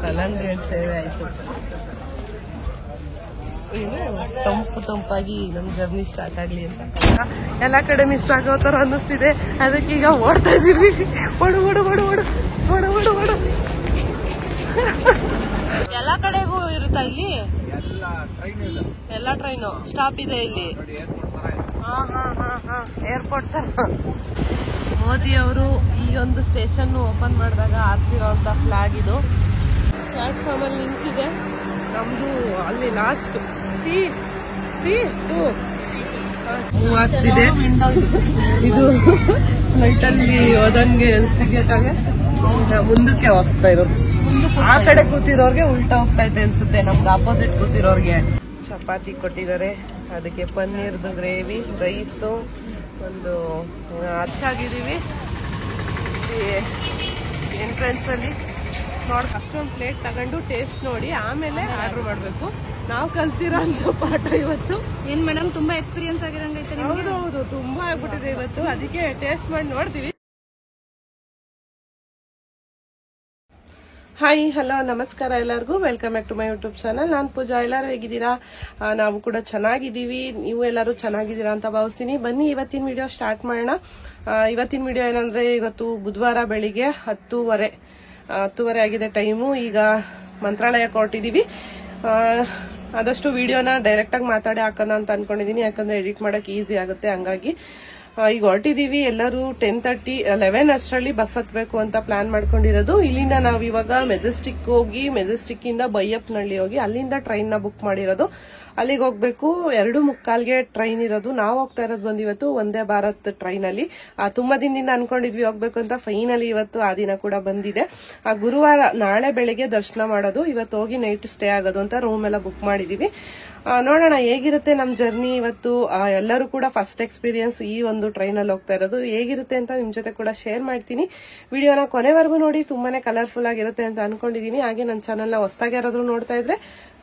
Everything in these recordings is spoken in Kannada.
ಕಲ್ಲಂಗಡಿ ಹಣ್ಣು ಸೇವೆ ಆಯ್ತು. ತಂಪು ತಂಪಾಗಿ ನಮ್ ಜರ್ನಿ ಸ್ಟಾರ್ಟ್ ಆಗ್ಲಿ ಅಂತ ಎಲ್ಲಾ ಕಡೆ ಮಿಸ್ ಆಗೋ ತರ ಅನ್ನಿಸ್ತಿದೆ. ಅದಕ್ಕೀಗ ಓಡ್ತಾ ಇದೀವಿ. ಓಡು ಓಡು ಓಡು ಓಡು ಓಡು ಓಡು ಓಡು. ಎಲ್ಲಾ ಕಡೆಗೂ ಇರುತ್ತಾ ಇಲ್ಲಿ? ಎಲ್ಲ ಟ್ರೈನು ಸ್ಟಾಪ್ ಇದೆ ಇಲ್ಲಿ. ಏರ್ಪೋರ್ಟ್ ತರ. ಮೋದಿ ಅವರು ಈ ಒಂದು ಸ್ಟೇಷನ್ ಓಪನ್ ಮಾಡಿದಾಗ ಹಾರಿಸಿರೋಂತ ಫ್ಲಾಗ್ ಇದು. ಪ್ಲಾಟ್ಫಾರ್ಮ್ ಅಲ್ಲಿ ನಿಂತಿದೆ. ನಮ್ದು ಅಲ್ಲಿ ಲಾಸ್ಟ್ ಮೂವ್ ಆಗ್ತಿದೆ. ಇದು ಫ್ಲೈಟ್ ಅಲ್ಲಿ ಹೋದಂಗೆ ಅನ್ಸ್ತಿದ್ಯಾಗೆ ಮುಂದಕ್ಕೆ ಹೋಗ್ತಾ ಇರೋದು. ಆ ಕಡೆ ಕೂತಿರೋರ್ಗೆ ಉಲ್ಟಾ ಹೋಗ್ತಾ ಇದೆ ಅನ್ಸುತ್ತೆ. ನಮ್ಗೆ ಆಪೋಸಿಟ್ ಕೂತಿರೋರ್ಗೆ. ಚಪಾತಿ ಕೊಟ್ಟಿದ್ದಾರೆ, ಅದಕ್ಕೆ ಪನ್ನೀರ್ದು ಗ್ರೇವಿ, ರೈಸು, ಒಂದು ಹಚ್ಚಾಗಿದ್ದೀವಿ ಎಂಟ್ರೆನ್ಸ್ ಅಲ್ಲಿ. ನೋಡಿ ಅಷ್ಟೊಂದು ಪ್ಲೇಟ್ ತಗೊಂಡು ಟೇಸ್ಟ್ ನೋಡಿ ಆಮೇಲೆ ಆರ್ಡರ್ ಮಾಡ್ಬೇಕು. ನಾವು ಕಲ್ತಿರೋ ಅಂತ ಪಾಠ ಇವತ್ತು. ಏನ್ ಮೇಡಮ್ ತುಂಬಾ ಎಕ್ಸ್ಪೀರಿಯನ್ಸ್ ಆಗಿರಂಗೈತೆ? ಹೌದು, ತುಂಬಾ ಆಗ್ಬಿಟ್ಟಿದೆ ಇವತ್ತು. ಅದಕ್ಕೆ ಟೇಸ್ಟ್ ಮಾಡಿ ನೋಡ್ತೀವಿ. ಹಾಯ್, ಹಲೋ, ನಮಸ್ಕಾರ ಎಲ್ಲರಿಗೂ. Welcome back to my YouTube channel. ನಾನು ಪೂಜಾ. ಎಲ್ಲರೂ ಹೇಗಿದ್ದೀರಾ? ನಾವು ಕೂಡ ಚೆನ್ನಾಗಿದ್ದೀವಿ. ನೀವು ಎಲ್ಲರೂ ಚೆನ್ನಾಗಿದ್ದೀರಾ ಅಂತ ಭಾವಿಸ್ತೀನಿ. ಬನ್ನಿ ಇವತ್ತಿನ ವಿಡಿಯೋ ಸ್ಟಾರ್ಟ್ ಮಾಡೋಣ. ಇವತ್ತಿನ ವಿಡಿಯೋ ಏನಂದ್ರೆ, ಇವತ್ತು ಬುಧವಾರ ಬೆಳಿಗ್ಗೆ 10:30 ಆಗಿದೆ ಟೈಮು. ಈಗ ಮಂತ್ರಾಲಯಕ್ಕೆ ಹೊರಟಿದೀವಿ. ಆದಷ್ಟು ವಿಡಿಯೋನ ಡೈರೆಕ್ಟ್ ಆಗಿ ಮಾತಾಡಿ ಹಾಕೋಣ ಅಂತ ಅನ್ಕೊಂಡಿದೀನಿ, ಯಾಕಂದ್ರೆ ಎಡಿಟ್ ಮಾಡಕ್ ಈಸಿ ಆಗುತ್ತೆ. ಹಂಗಾಗಿ ಈಗ ಹೊರಟಿದೀವಿ. ಎಲ್ಲರೂ 10:30-11 ಅಷ್ಟರಲ್ಲಿ ಬಸ್ ಹತ್ಬೇಕು ಅಂತ ಪ್ಲಾನ್ ಮಾಡ್ಕೊಂಡಿರೋದು. ಇಲ್ಲಿಂದ ನಾವ್ ಇವಾಗ ಮೆಜೆಸ್ಟಿಕ್ ಹೋಗಿ, ಮೆಜೆಸ್ಟಿಕ್ ಇಂದ ಬೈಯಪ್ಪನಹಳ್ಳಿ ಹೋಗಿ ಅಲ್ಲಿಂದ ಟ್ರೈನ್ ನ ಬುಕ್ ಮಾಡಿರೋದು. ಅಲ್ಲಿಗೆ ಹೋಗ್ಬೇಕು. 2:45ಗೆ ಟ್ರೈನ್ ಇರೋದು. ನಾವು ಹೋಗ್ತಾ ಇರೋದು ಬಂದು ಇವತ್ತು ವಂದೇ ಭಾರತ್ ಟ್ರೈನ್ ಅಲ್ಲಿ. ತುಂಬಾ ದಿನದಿಂದ ಅನ್ಕೊಂಡಿದ್ವಿ ಹೋಗ್ಬೇಕು ಅಂತ. ಫೈನಲಿ ಇವತ್ತು ಆ ದಿನ ಕೂಡ ಬಂದಿದೆ. ಗುರುವಾರ ನಾಳೆ ಬೆಳಿಗ್ಗೆ ದರ್ಶನ ಮಾಡೋದು, ಇವತ್ತು ಹೋಗಿ ನೈಟ್ ಸ್ಟೇ ಆಗೋದು ಅಂತ ರೂಮ್ ಎಲ್ಲ ಬುಕ್ ಮಾಡಿದೀವಿ. ನೋಡೋಣ ಹೇಗಿರುತ್ತೆ ನಮ್ ಜರ್ನಿ ಇವತ್ತು. ಎಲ್ಲರೂ ಕೂಡ ಫಸ್ಟ್ ಎಕ್ಸ್ಪೀರಿಯನ್ಸ್ ಈ ಒಂದು ಟ್ರೈನ್ ಅಲ್ಲಿ ಹೋಗ್ತಾ ಇರೋದು. ಹೇಗಿರುತ್ತೆ ಅಂತ ನಿಮ್ ಜೊತೆ ಕೂಡ ಶೇರ್ ಮಾಡ್ತೀನಿ. ವಿಡಿಯೋನ ಕೊನೆವರೆಗೂ ನೋಡಿ. ತುಂಬಾನೇ ಕಲರ್ಫುಲ್ ಆಗಿರುತ್ತೆ ಅಂತ ಅನ್ಕೊಂಡಿದೀನಿ. ಹಾಗೆ ನನ್ನ ಚಾನಲ್ ನ ಹೊಸದಾಗಿ ಯಾರಾದ್ರೂ ನೋಡ್ತಾ ಇದ್ರೆ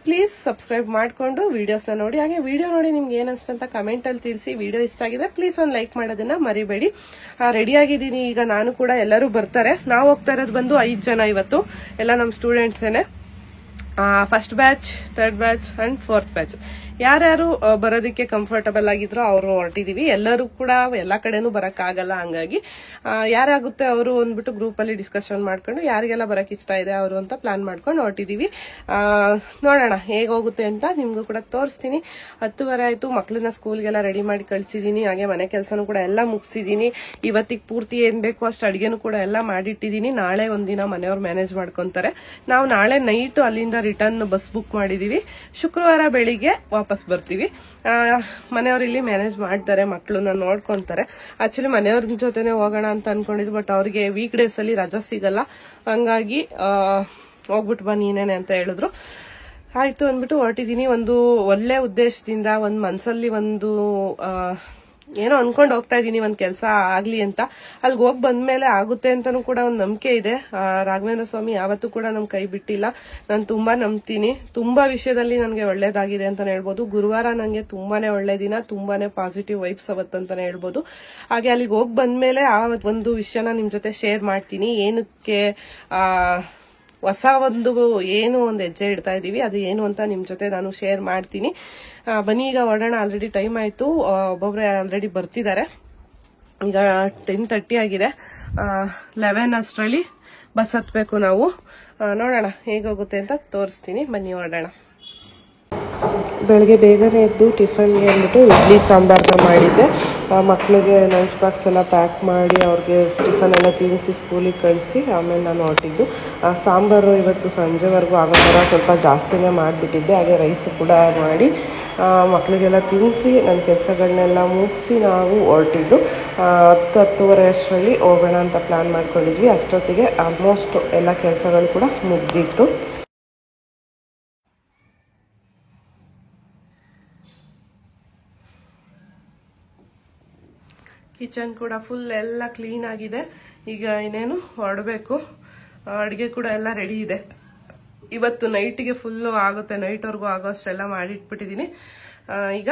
ಪ್ಲೀಸ್ ಸಬ್ಸ್ಕ್ರೈಬ್ ಮಾಡ್ಕೊಂಡು ವಿಡಿಯೋಸ್ ನ ನೋಡಿ. ಹಾಗೆ ವಿಡಿಯೋ ನೋಡಿ ನಿಮ್ಗೆ ಏನ್ ಅನ್ಸುತ್ತೆ ಅಂತ ಕಮೆಂಟ್ ಅಲ್ಲಿ ತಿಳಿಸಿ. ವಿಡಿಯೋ ಇಷ್ಟ ಆಗಿದ್ರೆ ಪ್ಲೀಸ್ ಒಂದು ಲೈಕ್ ಮಾಡೋದನ್ನ ಮರಿಬೇಡಿ. ರೆಡಿ ಆಗಿದ್ದೀನಿ ಈಗ. ನಾನು ಕೂಡ, ಎಲ್ಲರೂ ಬರ್ತಾರೆ. ನಾವು ಹೋಗ್ತಾ ಇರೋದು ಬಂದು 5 ಜನ ಇವತ್ತು. ಎಲ್ಲ ನಮ್ ಸ್ಟೂಡೆಂಟ್ಸ್ ಏನೆ. First batch, third batch and fourth batch. ಯಾರ್ಯಾರು ಬರೋದಕ್ಕೆ ಕಂಫರ್ಟಬಲ್ ಆಗಿದ್ರು ಅವರು ಹೊರಟಿದೀವಿ. ಎಲ್ಲರೂ ಕೂಡ ಎಲ್ಲಾ ಕಡೆನೂ ಬರಕ್ ಆಗಲ್ಲ. ಹಂಗಾಗಿ ಯಾರಾಗುತ್ತೆ ಅವರು ಅಂದ್ಬಿಟ್ಟು ಗ್ರೂಪ್ ಅಲ್ಲಿ ಡಿಸ್ಕಷನ್ ಮಾಡ್ಕೊಂಡು ಯಾರಿಗೆಲ್ಲ ಬರಕ್ ಇಷ್ಟ ಇದೆ ಅವರು ಅಂತ ಪ್ಲಾನ್ ಮಾಡ್ಕೊಂಡು ಹೊರಟಿದೀವಿ. ನೋಡೋಣ ಹೇಗ್ ಹೋಗುತ್ತೆ ಅಂತ ನಿಮ್ಗೂ ಕೂಡ ತೋರಿಸ್ತೀನಿ. 10:30 ಆಯ್ತು. ಮಕ್ಳನ್ನ ಸ್ಕೂಲ್ಗೆಲ್ಲ ರೆಡಿ ಮಾಡಿ ಕಳ್ಸಿದೀನಿ. ಹಾಗೆ ಮನೆ ಕೆಲಸನೂ ಕೂಡ ಎಲ್ಲ ಮುಗಿಸಿದೀನಿ. ಇವತ್ತಿಗೆ ಪೂರ್ತಿ ಏನ್ ಬೇಕು ಅಷ್ಟು ಅಡಿಗೆನೂ ಕೂಡ ಎಲ್ಲ ಮಾಡಿಟ್ಟಿದೀನಿ. ನಾಳೆ ಒಂದಿನ ಮನೆಯವ್ರು ಮ್ಯಾನೇಜ್ ಮಾಡ್ಕೊಂತಾರೆ. ನಾವು ನಾಳೆ ನೈಟ್ ಅಲ್ಲಿಂದ ರಿಟರ್ನ್ ಬಸ್ ಬುಕ್ ಮಾಡಿದೀವಿ. ಶುಕ್ರವಾರ ಬೆಳಿಗ್ಗೆ ವಾಪಸ್ ಬರ್ತೀವಿ. ಮನೆಯವ್ರು ಇಲ್ಲಿ ಮ್ಯಾನೇಜ್ ಮಾಡ್ತಾರೆ, ಮಕ್ಕಳನ್ನ ನೋಡ್ಕೊಂತಾರೆ. ಆಕ್ಚುಲಿ ಮನೆಯವ್ರ ಜೊತೆನೆ ಹೋಗೋಣ ಅಂತ ಅನ್ಕೊಂಡಿದ್ವಿ, ಬಟ್ ಅವ್ರಿಗೆ ವೀಕ್ ಡೇಸ್ ಅಲ್ಲಿ ರಜಾ ಸಿಗಲ್ಲ. ಹಂಗಾಗಿ ಹೋಗ್ಬಿಟ್ಟು ಬಾ ನೀನೇನೆ ಅಂತ ಹೇಳಿದ್ರು. ಆಯ್ತು ಅಂದ್ಬಿಟ್ಟು ಹೊರಟಿದೀನಿ. ಒಂದು ಒಳ್ಳೆ ಉದ್ದೇಶದಿಂದ, ಒಂದ್ ಮನ್ಸಲ್ಲಿ ಒಂದು ಏನೋ ಅನ್ಕೊಂಡು ಹೋಗ್ತಾ ಇದೀನಿ, ಒಂದ್ ಕೆಲಸ ಆಗ್ಲಿ ಅಂತ. ಅಲ್ಲಿಗೆ ಹೋಗಿ ಬಂದ್ಮೇಲೆ ಆಗುತ್ತೆ ಅಂತಾನು ಕೂಡ ಒಂದ್ ನಂಬಿಕೆ ಇದೆ. ರಾಘವೇಂದ್ರ ಸ್ವಾಮಿ ಯಾವತ್ತೂ ಕೂಡ ನಮ್ ಕೈ ಬಿಟ್ಟಿಲ್ಲ. ನಾನು ತುಂಬಾ ನಂಬ್ತೀನಿ. ತುಂಬಾ ವಿಷಯದಲ್ಲಿ ನನ್ಗೆ ಒಳ್ಳೇದಾಗಿದೆ ಅಂತಾನೆ ಹೇಳ್ಬೋದು. ಗುರುವಾರ ನಂಗೆ ತುಂಬಾನೇ ಒಳ್ಳೆ ದಿನ, ತುಂಬಾನೇ ಪಾಸಿಟಿವ್ ವೈಬ್ಸ್ ಅವತ್ತಂತಾನೆ ಹೇಳ್ಬೋದು. ಹಾಗೆ ಅಲ್ಲಿಗೆ ಹೋಗಿ ಬಂದ್ಮೇಲೆ ಆ ಒಂದು ವಿಷಯನ ನಿಮ್ ಜೊತೆ ಶೇರ್ ಮಾಡ್ತೀನಿ. ಏನಕ್ಕೆ ಹೊಸ ಒಂದು ಹೆಜ್ಜೆ ಇಡ್ತಾ ಇದೀವಿ, ಅದು ಏನು ಅಂತ ನಿಮ್ ಜೊತೆ ನಾನು ಶೇರ್ ಮಾಡ್ತೀನಿ. ಬನ್ನಿ ಈಗ ಹೊರಡೋಣ. ಆಲ್ರೆಡಿ ಟೈಮ್ ಆಯ್ತು. ಒಬ್ಬೊಬ್ರೆ ಆಲ್ರೆಡಿ ಬರ್ತಿದ್ದಾರೆ. ಈಗ 10:30 ಆಗಿದೆ. 11 ಅಷ್ಟರಲ್ಲಿ ಬಸ್ ಹತ್ಬೇಕು ನಾವು. ನೋಡೋಣ ಹೇಗೋಗುತ್ತೆ ಅಂತ ತೋರಿಸ್ತೀನಿ. ಬನ್ನಿ ಹೊರಡೋಣ. ಬೆಳಗ್ಗೆ ಬೇಗನೆ ಎದ್ದು ಟಿಫನ್ಗೆ ಅಂದ್ಬಿಟ್ಟು ಇಡ್ಲಿ ಸಾಂಬಾರನ್ನ ಮಾಡಿದ್ದೆ. ಮಕ್ಕಳಿಗೆ ಲಂಚ್ ಬಾಕ್ಸ್ ಎಲ್ಲ ಪ್ಯಾಕ್ ಮಾಡಿ ಅವ್ರಿಗೆ ಟಿಫನ್ ಎಲ್ಲ ತಿನ್ನಿಸಿ ಸ್ಕೂಲಿಗೆ ಕಳಿಸಿ ಆಮೇಲೆ ನಾನು ಹೊರಟಿದ್ದು. ಸಾಂಬಾರು ಇವತ್ತು ಸಂಜೆವರೆಗೂ ಆಗೋ ಥರ ಸ್ವಲ್ಪ ಜಾಸ್ತಿನೇ ಮಾಡಿಬಿಟ್ಟಿದ್ದೆ. ಹಾಗೆ ರೈಸ್ ಕೂಡ ಮಾಡಿ ಮಕ್ಕಳಿಗೆಲ್ಲ ತಿನ್ನಿಸಿ ನನ್ನ ಕೆಲಸಗಳನ್ನೆಲ್ಲ ಮುಗಿಸಿ ನಾವು ಹೊರಟಿದ್ದು. 10-10:30 ಅಷ್ಟರಲ್ಲಿ ಹೋಗೋಣ ಅಂತ ಪ್ಲ್ಯಾನ್ ಮಾಡ್ಕೊಂಡಿದ್ವಿ. ಅಷ್ಟೊತ್ತಿಗೆ ಆಲ್ಮೋಸ್ಟ್ ಎಲ್ಲ ಕೆಲಸಗಳು ಕೂಡ ಮುಗ್ದಿತ್ತು. ಕಿಚನ್ ಕೂಡ ಫುಲ್ ಎಲ್ಲ ಕ್ಲೀನ್ ಆಗಿದೆ. ಈಗ ಇನ್ನೇನು ಹೊರಡಬೇಕು. ಅಡುಗೆ ಕೂಡ ಎಲ್ಲ ರೆಡಿ ಇದೆ. ಇವತ್ತು ನೈಟಿಗೆ ಫುಲ್ಲು ಆಗುತ್ತೆ, ನೈಟ್ವರೆಗೂ ಆಗೋ ಅಷ್ಟೆಲ್ಲ ಮಾಡಿಟ್ಬಿಟ್ಟಿದ್ದೀನಿ. ಈಗ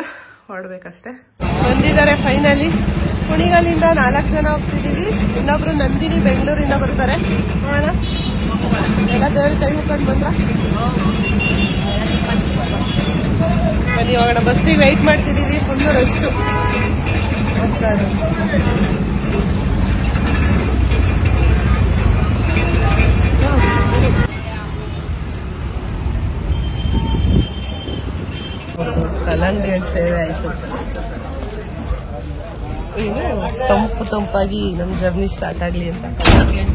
ಹೊರಡ್ಬೇಕಷ್ಟೆ. ಬಂದಿದ್ದಾರೆ ಫೈನಲಿ. ಕುಣಿಗಲ್ಲಿಂದ 4 ಜನ ಹೋಗ್ತಿದ್ದೀವಿ. ಇನ್ನೊಬ್ರು ನಂದಿನಿ ಬೆಂಗಳೂರಿಂದ ಬರ್ತಾರೆ. ನೋಡೋಣ ಎಲ್ಲ ದೇವ್ರ ಕೈ ಮುಕ್ಕೊಂಡು ಬಂದ್ರ ಬನ್ನಿ ಇವಾಗ ಬಸ್ಸಿಗೆ ವೆಯ್ಟ್ ಮಾಡ್ತಿದ್ದೀವಿ. Full rush. ಕಲ್ಲಂಗಡಿ ಸೇವೆ ಆಯ್ತು. ತಂಪು ತಂಪಾಗಿ ನಮ್ ಜರ್ನಿ ಸ್ಟಾರ್ಟ್ ಆಗ್ಲಿ ಅಂತ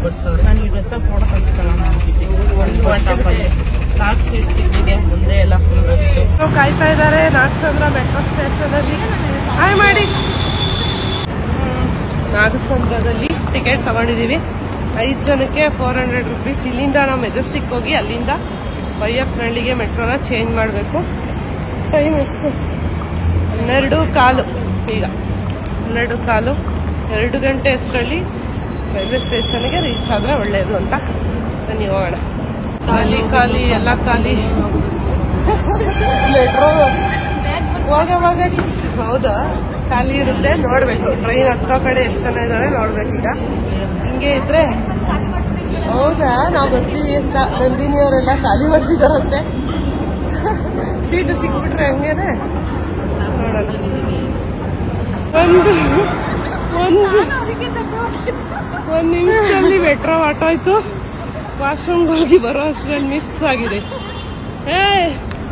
ಕೊಡ್ಸೋರು. ಮುಂದೆ ಎಲ್ಲ ಫುಲ್ ರಶ್. ಕಾಯ್ತಾ ಇದ್ದಾರೆ ನಾಗಸಂದ್ರ ಮೆಟ್ರೋ ಸ್ಟೇಷನ್ ಅಲ್ಲಿ. ಹಾಯ್ ಮಾಡಿ. ನಾಗಸಂದ್ರದಲ್ಲಿ ಟಿಕೆಟ್ ತಗೊಂಡಿದೀವಿ 5 ಜನಕ್ಕೆ 400 rupees. ಇಲ್ಲಿಂದ ನಾವು ಮೆಜೆಸ್ಟಿಕ್ ಹೋಗಿ ಅಲ್ಲಿಂದ ಬೈಯಪ್ಪನಹಳ್ಳಿಗೆ ಮೆಟ್ರೋನ ಚೇಂಜ್ ಮಾಡಬೇಕು. ಟೈಮ್ ಎಷ್ಟು? 12:15. ಈಗ 12:15. 2 ಗಂಟೆ ಅಷ್ಟರಲ್ಲಿ ರೈಲ್ವೆ ಸ್ಟೇಷನ್ಗೆ ರೀಚ್ ಆದ್ರೆ ಒಳ್ಳೇದು ಅಂತ ಬನ್ನಿ ಹೋಗೋಣ. ಖಾಲಿ ಖಾಲಿ ಎಲ್ಲ ಖಾಲಿ. ಮೆಟ್ರೋ ಹೋಗೋವಾಗ ಹೌದಾ ಖಾಲಿ ಇರುತ್ತೆ. ನೋಡ್ಬೇಕು ಟ್ರೈನ್ ಹತ್ತೋ ಕಡೆ ಎಷ್ಟು ಜನ ಇದ್ದಾರೆ ನೋಡ್ಬೇಕೀಗ. ಹಿಂಗೆ ಇದ್ರೆ ಹೌದಾ ನಾವು ಬರ್ತೀವಿ ಅಂತ ನಂದಿನಿ ಅವರೆಲ್ಲ ಖಾಲಿ ಮಾಡಿಸಿದಾರಂತೆ. ಸೀಟು ಸಿಕ್ಬಿಟ್ರೆ ಹಂಗೇನೆ ನೋಡೋಣ. ಒಂದು ನಿಮಿಷದಲ್ಲಿ ಮೆಟ್ರೋ ಹೊರ್ಟೋಯ್ತು. ವಾಶ್ರೂಮ್ಗೆ ಹೋಗಿ ಬರೋ ಅಷ್ಟರಲ್ಲಿ ಮಿಸ್ ಆಗಿದೆ.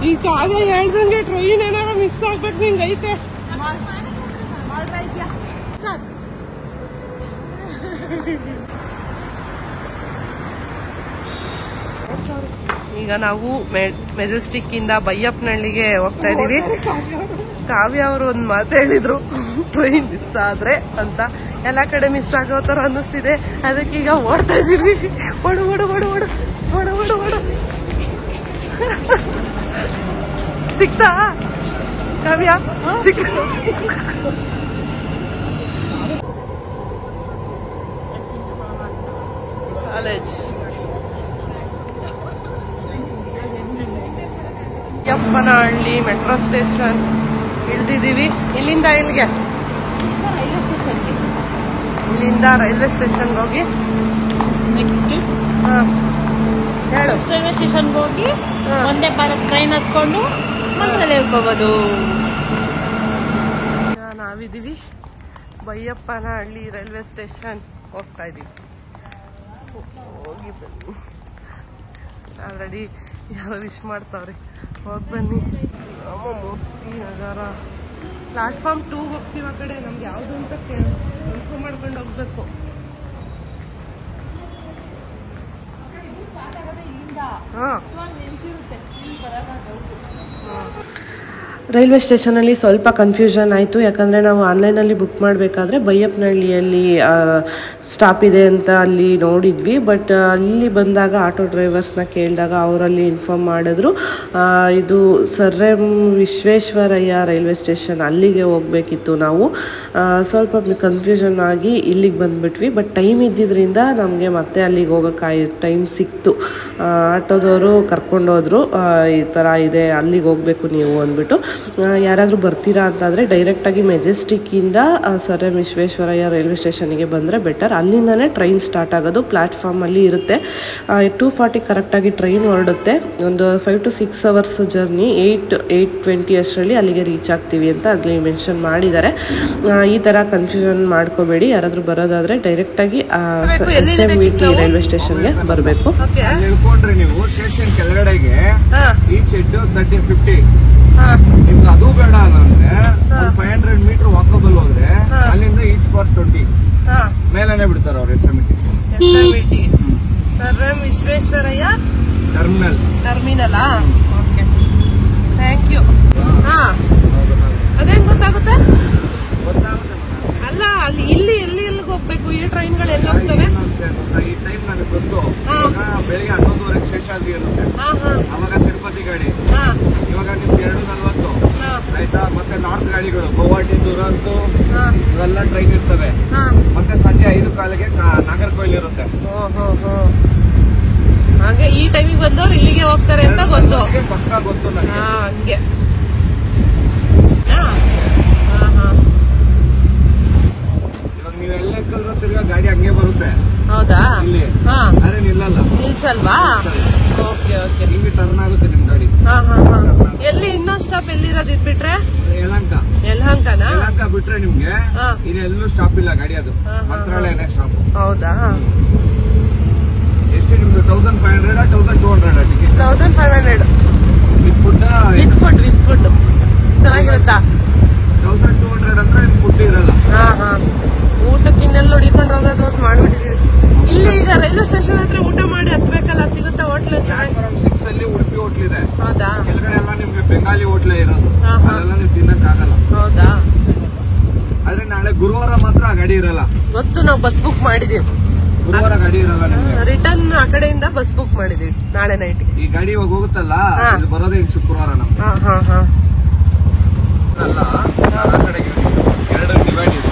ಈ ಕಾವ್ಯ ಹೇಳ್ದಂಗೆ ಟ್ರೈನ್ ಏನಾರ ಮಿಸ್ ಆಗ್ಬೇಕು ನಿಂಗೈತೆ. ಈಗ ನಾವು ಮೆಜೆಸ್ಟಿಕ್ ಇಂದ ಬೈಯಪ್ಪನಹಳ್ಳಿಗೆ ಹೋಗ್ತಾ ಇದೀವಿ. ಕಾವ್ಯ ಅವರು ಒಂದ್ ಮಾತು ಹೇಳಿದ್ರು, ಟ್ರೈನ್ ಮಿಸ್ ಆದ್ರೆ ಅಂತ. ಎಲ್ಲ ಕಡೆ ಮಿಸ್ ಆಗೋ ತರ ಅನ್ನಿಸ್ತಿದೆ. ಅದಕ್ಕೀಗ ಓಡ್ತಾ ಇದೀವಿ. ಓಡು ಓಡು ಓಡು ಓಡು ಓಡು ಓಡು ಓಡು. ಸಿಕ್ತಾ ಕಾವ್ಯ? ಸಿಕ್ತ. ಕಾಲೇಜ್ ಯಪ್ಪನಹಳ್ಳಿ ಮೆಟ್ರೋ ಸ್ಟೇಷನ್ ಇಳ್ದಿದ್ದೀವಿ. ಇಲ್ಲಿಂದ ಇಲ್ಲಿಗೆ ರೈಲ್ವೆ ಸ್ಟೇಷನ್ಗೆ. ಇಲ್ಲಿಂದ ರೈಲ್ವೆ ಸ್ಟೇಷನ್ಗೆ ಹೋಗಿ ನೆಕ್ಸ್ಟ್ ಹೇಳು. ರೈಲ್ವೆ ಸ್ಟೇಷನ್ಗೆ ಹೋಗಿ ಒಂದೇ ಭಾರತ್ ಟ್ರೈನ್ ಹತ್ಕೊಂಡು ಮಂತ್ರಾಲಯಕ್ಕೆ ಹೋಗೋದು. ನಾವಿದ್ದೀವಿ ಬೈಯಪ್ಪನಹಳ್ಳಿ ರೈಲ್ವೆ ಸ್ಟೇಷನ್ ಹೋಗ್ತಾ ಇದೀವಿ. ಹೋಗಿ ಬನ್ನಿ. ಆಲ್ರೆಡಿ ಯಾರೋ ವಿಶ್ ಮಾಡ್ತಾವ್ರಿ. ಹೋಗಿ ಬನ್ನಿ. ನಮ್ಮ ಮೂರ್ತಿ ನಗರ ಪ್ಲಾಟ್ಫಾರ್ಮ್ 2 ಹೋಗ್ತೀವಿ. ಆ ಕಡೆ ನಮ್ಗೆ ಯಾವುದು ಅಂತ ಕನ್ಫರ್ಮ್ ಮಾಡ್ಕೊಂಡು ಹೋಗ್ಬೇಕು. ರೈಲ್ವೆ ಸ್ಟೇಷನಲ್ಲಿ ಸ್ವಲ್ಪ ಕನ್ಫ್ಯೂಷನ್ ಆಯಿತು. ಯಾಕಂದರೆ ನಾವು ಆನ್ಲೈನಲ್ಲಿ ಬುಕ್ ಮಾಡಬೇಕಾದ್ರೆ ಬೈಯಪ್ಪನಹಳ್ಳಿಯಲ್ಲಿ ಸ್ಟಾಪ್ ಇದೆ ಅಂತ ಅಲ್ಲಿ ನೋಡಿದ್ವಿ. ಬಟ್ ಅಲ್ಲಿ ಬಂದಾಗ ಆಟೋ ಡ್ರೈವರ್ಸ್ನ ಕೇಳಿದಾಗ ಅವರಲ್ಲಿ ಇನ್ಫಾರ್ಮ್ ಮಾಡಿದ್ರು ಇದು sir M Visvesvaraya railway station, ಅಲ್ಲಿಗೆ ಹೋಗಬೇಕಿತ್ತು ನಾವು. ಸ್ವಲ್ಪ ಕನ್ಫ್ಯೂಷನ್ ಆಗಿ ಇಲ್ಲಿಗೆ ಬಂದುಬಿಟ್ವಿ. ಬಟ್ ಟೈಮ್ ಇದ್ದಿದ್ದರಿಂದ ನಮಗೆ ಮತ್ತೆ ಅಲ್ಲಿಗೆ ಹೋಗೋಕ್ಕೆ ಟೈಮ್ ಸಿಕ್ತು. ಆಟೋದವರು ಕರ್ಕೊಂಡೋದ್ರು. ಈ ಥರ ಇದೆ, ಅಲ್ಲಿಗೆ ಹೋಗಬೇಕು ನೀವು ಅಂದ್ಬಿಟ್ಟು. ಯಾರಾದರೂ ಬರ್ತೀರಾ ಅಂತಾದರೆ ಡೈರೆಕ್ಟಾಗಿ ಮೆಜೆಸ್ಟಿಕ್ಕಿಂದ ಸರ್ ಎಂ ವಿಶ್ವೇಶ್ವರಯ್ಯ ರೈಲ್ವೆ ಸ್ಟೇಷನ್ಗೆ ಬಂದರೆ ಬೆಟರ್. ಅಲ್ಲಿಂದನೇ ಟ್ರೈನ್ ಸ್ಟಾರ್ಟ್ ಆಗೋದು. ಪ್ಲ್ಯಾಟ್ಫಾರ್ಮಲ್ಲಿ ಇರುತ್ತೆ. 2:40 ಕರೆಕ್ಟಾಗಿ ಟ್ರೈನ್ ಹೊರಡುತ್ತೆ. ಒಂದು 5 to 6 hours ಜರ್ನಿ. 8:20 ಅಷ್ಟರಲ್ಲಿ ಅಲ್ಲಿಗೆ ರೀಚ್ ಆಗ್ತೀವಿ ಅಂತ ಅಲ್ಲಿ ಮೆನ್ಷನ್ ಮಾಡಿದ್ದಾರೆ. ಈ ಥರ ಕನ್ಫ್ಯೂಷನ್ ಮಾಡ್ಕೋಬೇಡಿ. ಯಾರಾದರೂ ಬರೋದಾದರೆ ಡೈರೆಕ್ಟಾಗಿ SMVT ರೈಲ್ವೆ ಸ್ಟೇಷನ್ಗೆ ಬರಬೇಕು. ನೀವು ಸ್ಟೇಷನ್ ಕೆಳಗಡೆಗೆ ಈಚ್ ಹೆಡ್ 30-50. ನಿಮ್ಗೆ ಅದು ಬೇಡ ಅಂದ್ರೆ 500 meter ವಾಕಬಲ್ ಹೋದ್ರೆ ಅಲ್ಲಿಂದ ಈಚ್ ಫಾರ್ 20 ಮೇಲೇನೆ ಬಿಡ್ತಾರೆ ಅವ್ರು. SMVT sir M Visvesvaraya terminal. Okay, thank you. ಅದೇನ್ ಗೊತ್ತಾಗುತ್ತೆ? ಅಲ್ಲ ಅಲ್ಲಿ ಎಲ್ಲಿಗೆ ಹೋಗ್ಬೇಕು? ಈ ಟ್ರೈನ್ಗಳು ಎಲ್ಲ ಹೋಗ್ತವೆ? ಈ ಟೈಮ್ ನನಗೆ ಗೊತ್ತು. ಬೆಳಿಗ್ಗೆ 11:30 ಸ್ಟೇಷನ್ ಇರುತ್ತೆ. ಅವಾಗ ತಿರುಪತಿ ಗಾಡಿ. ಇವಾಗ ನಿಮ್ಗೆ 2:40 ಆಯ್ತಾ. ಮತ್ತೆ ನಾರ್ತ್ ಗಾಡಿಗಳು ಗುವಾಹಟಿ, ದುರಂತು ಇವೆಲ್ಲ ಟ್ರೈನ್ ಇರ್ತವೆ. ಮತ್ತೆ ಸಂಜೆ 5:15ಗೆ ನಾಗರ್ಕೋಯಿಲ್ ಇರುತ್ತೆ. ಹಾಗೆ ಈ ಟೈಮಿಗೆ ಬಂದವ್ರು ಇಲ್ಲಿಗೆ ಹೋಗ್ತಾರೆ ಅಂತ ಗೊತ್ತು. ಪಕ್ಕ ಗೊತ್ತು ನನಗೆ. ಹಂಗೆ ಇವಾಗ ನೀವು ಎಲ್ಲ ತಿರ್ಗಾ ಗಾಡಿ ಹಂಗೆ ಬರುತ್ತೆ. ಹೌದಾ? ಇಲ್ಲಿ ಹಾ, ಆದ್ರೆ ನಿಲ್ಲಲ್ಲ, ನಿಲ್ಸಲ್ವಾ? Okay okay. ಹಿಂಗೆ ಟರ್ನ್ ಆಗುತ್ತೆ ನಿಮ್ ಗಾಡಿ. ಹಾ ಹಾ ಹಾ. ಎಲ್ಲಿ ಇನ್ನೊಂದು ಸ್ಟಾಪ್ ಎಲ್ಲಿರೋದು ಇದ್ಬಿಟ್ರೆ? ಯಲಹಂಕ. ಯಲಹಂಕನಾ? ಯಲಹಂಕ ಬಿಟ್ರೆ ನಿಮ್ಗೆ ಇನ್ನೆಲ್ಲೂ ಸ್ಟಾಪ್ ಇಲ್ಲ ಗಾಡಿ, ಅದು ಮಂತ್ರಾಲಯನೇ ಸ್ಟಾಪ್. ಹೌದಾ? ಎಷ್ಟು ನಿಮ್ದು 1500 1200 ticket? 1500 with food. With food ಚೆನ್ನಾಗಿರುತ್ತಾ? 1200 ಅಂದ್ರೆ ನಿಮ್ ಫುಡ್ ಇರಲ್ಲ. ಹಾ ಹಾ. ಊಟಕ್ಕೆ ಇನ್ನೆಲ್ಲ ಹೊಡಿಕೊಂಡು ಹೋಗೋದು ಅಂತ ಮಾಡ್ಬಿಟ್ಟಿದೀವಿ. ಇಲ್ಲಿ ಈಗ ರೈಲ್ವೆ ಸ್ಟೇಷನ್ ಹತ್ರ ಊಟ ಮಾಡಿ ಹತ್ಬೇಕಲ್ಲ, ಸಿಗುತ್ತಾ ಹೋಟ್ಲು? ಪ್ಲಾಟ್ಫಾರ್ಮ್ 6 ಅಲ್ಲಿ ಉಡುಪಿ ಹೋಟ್ಲ್ ಇದೆ. ಹೌದಾ? ಕೆಳಗಡೆ ಎಲ್ಲ ನಿಮ್ಗೆ ಬೆಂಗಾಲಿ ಹೋಟ್ಲೇ ಇರೋದು, ಅದೆಲ್ಲ ನೀವು ತಿನ್ನಕ್ ಆಗಲ್ಲ. ಹೌದಾ? ಆದ್ರೆ ನಾಳೆ ಗುರುವಾರ ಮಾತ್ರ ಆ ಗಾಡಿ ಇರಲ್ಲ. ಗೊತ್ತು, ನಾವು ಬಸ್ ಬುಕ್ ಮಾಡಿದೀವಿ. ಗುರುವಾರ ಗಾಡಿ ಇರಲ್ಲ ನಿಮ್ಗೆ. ರಿಟರ್ನ್ ಆ ಕಡೆಯಿಂದ ಬಸ್ ಬುಕ್ ಮಾಡಿದೀವಿ ನಾಳೆ ನೈಟ್. ಈ ಗಾಡಿ ಇವಾಗ ಹೋಗುತ್ತಲ್ಲ, ಇದು ಬರೋದೇ ಇನ್ನು ಶುಕ್ರವಾರ ನಮ್ಗೆ. ಹಾ ಹಾ ಹಾ. ಅಲ್ಲ, ಆ ಕಡೆಗೆ 2 ಡಿವೈಡ್ ಇದೆ.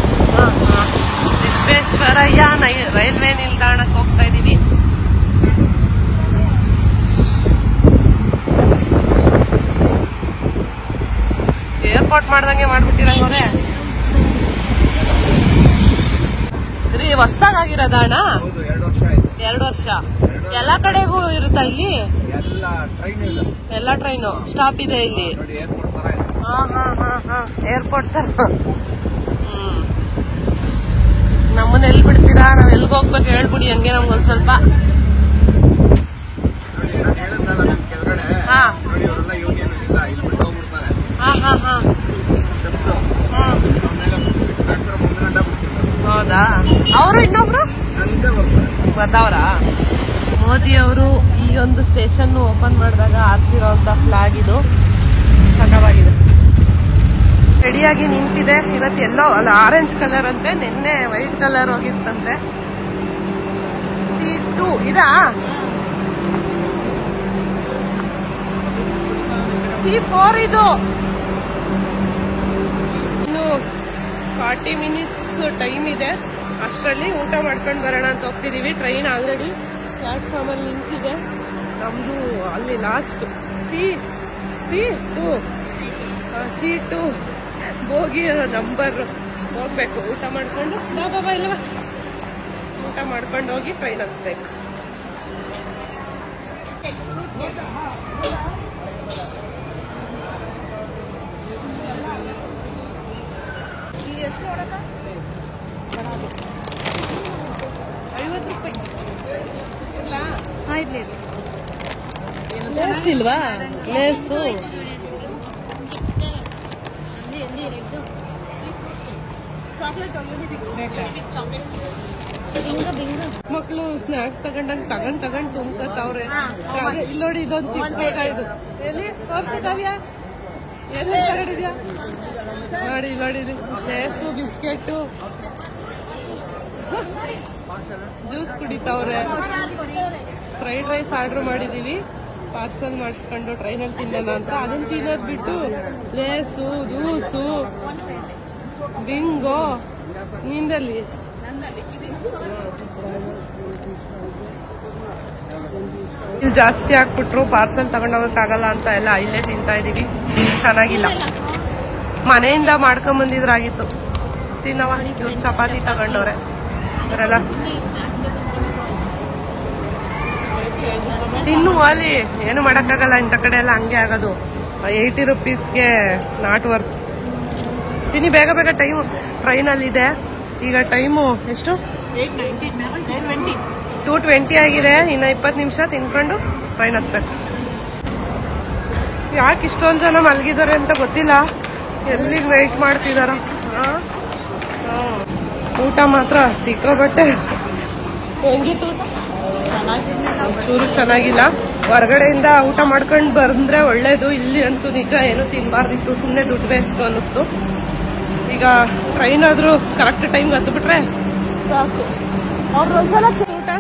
ವಿಶ್ವೇಶ್ವರಯ್ಯ ರೈಲ್ವೆ ನಿಲ್ದಾಣಕ್ಕೆ ಹೋಗ್ತಾ ಇದೀವಿ. ಏರ್ಪೋರ್ಟ್ ಮಾಡ್ದಂಗೆ ಮಾಡ್ಬಿಟ್ಟಿರಂಗವ್ರೆ. ರೀ ಹೊಸ್ದಾಗಿರೋದ ಅಣ್ಣ? ಹೌದು, 2 ವರ್ಷ ಆಯ್ತು. 2 ವರ್ಷ. ಎಲ್ಲಾ ಕಡೆಗೂ ಇರುತ್ತಾ ಇಲ್ಲಿ? ಎಲ್ಲ ಟ್ರೈನ್ ಇಲ್ಲ, ಎಲ್ಲಾ ಟ್ರೈನು ಸ್ಟಾಪ್ ಇದೆ ಇಲ್ಲಿ. ನೋಡಿ ಏರ್ಪೋರ್ಟ್ ತರ ಇದೆ. ಹಾ ಹಾ ಹಾ ಹಾ. ಏರ್ಪೋರ್ಟ್ ತರ. ನಮ್ಮನ್ನ ಎಲ್ಲಿ ಬಿಡ್ತೀರಾ? ನಾವ್ ಎಲ್ಗ ಹೋಗ್ಬೇಕು ಹೇಳ್ಬಿಡಿ, ಹಂಗೆ ನಮ್ಗೊಂದ್ ಸ್ವಲ್ಪ. ನೋಡಿ ನಾನು ಹೇಳಿದ್ನಲ್ಲ ನಿಮ್ ಕೆಳಗಡೆ, ಹಾ. ನೋಡಿ ಅವರೆಲ್ಲ ಯೂನಿಯನ್ ಇಲ್ಲ, ಇಲ್ಲಿ ಬಿಟ್ಟು ಹೋಗ್ಬಿಡ್ತಾರೆ. ಹಾ ಹಾ ಹಾ. ಸ್ಟೆಪ್ಸ್ ಹಾ. ಆಮೇಲೆ ಪ್ಲಾಟ್ಫಾರ್ಮ್ 1 ಗಂಟೆ ಬಿಡ್ತಿರ್ತಾರೆ. ಹೌದಾ? ಅವರು ಇನ್ನೊಬ್ರು ಹಿಂದೆ ಬರ್ತಾರೆ. ಬರ್ತಾವ್ರ? ಮೋದಿ ಅವರು ಈ ಒಂದು ಸ್ಟೇಷನ್ ಓಪನ್ ಮಾಡಿದಾಗ ಆರಿಸಿರೋಂತ ಫ್ಲಾಗ್ ಇದು. ಸಖತ್ತಾಗಿದೆ. ರೆಡಿಯಾಗಿ ನಿಂತಿದೆ. ಇವತ್ತು ಎಲ್ಲೋ ಅಲ್ಲ, ಆರೆಂಜ್ ಕಲರ್ ಅಂತೆ, ನಿನ್ನೆ ವೈಟ್ ಕಲರ್ ಹೋಗಿತ್ತಂತೆ. C2 ಇದಾ? C4 ಇದು. ಇನ್ನು 40 ಮಿನಿಟ್ಸ್ ಟೈಮ್ ಇದೆ. ಅಷ್ಟರಲ್ಲಿ ಊಟ ಮಾಡ್ಕೊಂಡು ಬರೋಣ ಅಂತ ಹೋಗ್ತಿದೀವಿ. ಟ್ರೈನ್ ಆಲ್ರೆಡಿ ಪ್ಲಾಟ್ಫಾರ್ಮ್ ಅಲ್ಲಿ ನಿಂತಿದೆ. ನಮ್ದು ಅಲ್ಲಿ ಲಾಸ್ಟ್ C2 ಬೋಗಿ ನಂಬರ್ ಹೋಗ್ಬೇಕು. ಊಟ ಮಾಡ್ಕೊಂಡು ಬಾಬಾ ಇಲ್ಲವಾ, ಊಟ ಮಾಡ್ಕೊಂಡು ಹೋಗಿ ಟ್ರೈನ್ ಹತ್ಬೇಕು. ಎಷ್ಟು ನೋಡಕ್ಕ? 50 ರೂಪಾಯಿ ಲೇಸ್ ಇಲ್ವಾ? ಲೇಸು ಮಕ್ಕಳು ಸ್ನಾಕ್ಸ್ ತಗೊಂಡಂಗ್ ತಗೊಂಡ್ ತುಂಬ್ಕತ್ತವ್ರೆ. ಇಲ್ಲಿ ನೋಡಿ, ಇದೊಂದು ಚಿಕ್ಕ ಇದು. ಎಲ್ಲಿ ತೋರ್ಸು ಕಾವ್ಯ, ಏನು ತಗೊಂಡಿದ್ಯಾ? ನೋಡಿ ನೋಡಿ, ಲೇಸು, ಬಿಸ್ಕೆಟ್, ಜ್ಯೂಸ್ ಕುಡಿತಾವ್ರೆ. ಫ್ರೈಡ್ ರೈಸ್ ಆರ್ಡರ್ ಮಾಡಿದೀವಿ, ಪಾರ್ಸಲ್ ಮಾಡಿಸ್ಕೊಂಡು ಟ್ರೈನಲ್ಲಿ ತಿನ್ನೋಣ ಅಂತ. ಅದನ್ನ ತಿನ್ನೋದ್ ಬಿಟ್ಟು ಲೇಸು, ಜ್ಯೂಸು, ಬಿಂಗೋ. ನಿಂದಲ್ಲಿ ಇಲ್ಲಿ ಜಾಸ್ತಿ ಹಾಕ್ಬಿಟ್ರು, ಪಾರ್ಸಲ್ ತಗೊಂಡೋಗಕ್ಕಾಗಲ್ಲ ಅಂತ ಎಲ್ಲ ಇಲ್ಲೇ ತಿಂತಾ ಇದೀವಿ. ಚೆನ್ನಾಗಿಲ್ಲ. ಮನೆಯಿಂದ ಮಾಡ್ಕೊಂಡ್ ಬಂದಿದ್ರಾಗಿತ್ತು. ತಿನ್ನವ, ಚಪಾತಿ ತಗೊಂಡವ್ರೆ ಅವರೆಲ್ಲ. ತಿನ್ನು ಅಲ್ಲಿ, ಏನು ಮಾಡಕ್ಕಾಗಲ್ಲ. ಇಂಥ ಕಡೆ ಎಲ್ಲ ಹಂಗೆ ಆಗೋದು. 80 ರೂಪೀಸ್ಗೆ ನಾಟ್ ವರ್ತ್. ತಿನ್ನಿ ಬೇಗ ಬೇಗ, ಟೈಮ್ ಟ್ರೈನಲ್ಲಿ ಇದೆ. ಈಗ ಟೈಮು ಎಷ್ಟು? 2:20 ಆಗಿದೆ. ಇನ್ನು 20 ನಿಮಿಷ ತಿನ್ಕೊಂಡು ಟ್ರೈನ್ ಹತ್ಬೇಕು. ಯಾಕೆ ಇಷ್ಟೊಂದು ಜನ ಮಲಗಿದ್ದಾರೆ ಅಂತ ಗೊತ್ತಿಲ್ಲ. ಎಲ್ಲಿಗೆ ವೆಯ್ಟ್ ಮಾಡ್ತಿದಾರ. ಊಟ ಮಾತ್ರ ಸಿಕ್ಕಾಬಟ್ಟೆ. ಹೆಂಗಿತ್ತು ಊಟ? ಚೂರು ಚೆನ್ನಾಗಿಲ್ಲ. ಹೊರಗಡೆಯಿಂದ ಊಟ ಮಾಡ್ಕೊಂಡು ಬಂದ್ರೆ ಒಳ್ಳೇದು. ಇಲ್ಲಿ ಅಂತೂ ನಿಜ ಏನು ತಿನ್ಬಾರ್ದಿತ್ತು, ಸುಮ್ಮನೆ ದುಡ್ಡು ವೇಸ್ಟ್ ಅನ್ನಿಸ್ತು. ಈಗ ಟ್ರೈನ್ ಆದ್ರೂ ಕರೆಕ್ಟ್ ಟೈಮ್ಗೆ ಹತ್ಬಿಟ್ರೆ ಸಾಕು. ಅವ್ರು ಒಂದ್ಸಲ ಊಟ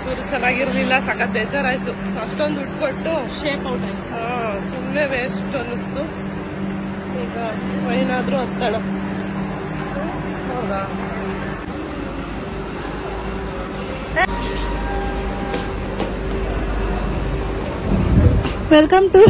ಚೂರು ಚೆನ್ನಾಗಿರ್ಲಿಲ್ಲ. ಸಖತ್ ಬೇಜಾರಾಯ್ತು. ಅಷ್ಟೊಂದು ದುಡ್ಡು ಕೊಟ್ಟು ಶೇಪ್ ಔಟ್ ಆಯ್ತು. ಸುಮ್ಮನೆ ವೇಸ್ಟ್ ಅನ್ನಿಸ್ತು. ಈಗ ಟ್ರೈನ್ ಆದ್ರೂ ಹತ್ತಣ. ಹೌದಾ? ವೆಲ್ಕಮ್ ಟು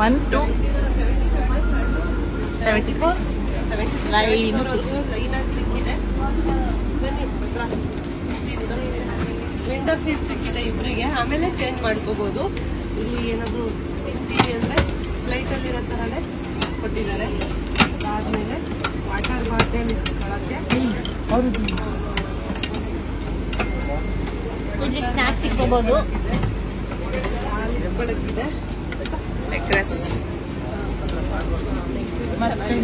1 2 74 ಲೈನ್ ಲೈನಾಗಿ ಸಿಕ್ಕಿದೆ. ಬನ್ನಿ ವಿಂಡೋ ಸೀಟ್ ಸಿಕ್ಕಿದೆ ಇಬ್ಬರಿಗೆ. ಆಮೇಲೆ ಚೇಂಜ್ ಮಾಡ್ಕೋಬಹುದು. ಇಲ್ಲಿ ಏನಾದ್ರು ತಿಂತೀವಿ ಅಂದ್ರೆ ಫ್ಲೈಟಲ್ಲಿ ಇರೋ ಥರನೇ ಕೊಟ್ಟಿದ್ದಾರೆ. ಅದಾದ್ಮೇಲೆ ವಾಟರ್ ಬಾಟಲ್ ಇಟ್ಕೊಳ್ಳೋಕ್ಕೆ ಇಲ್ಲಿ ಸ್ನಾಕ್ಸ್ ಇಟ್ಕೋಬಹುದು. ಹಾಲು ಇಟ್ಕೊಳ್ಳೋಕ್ಕಿದೆ.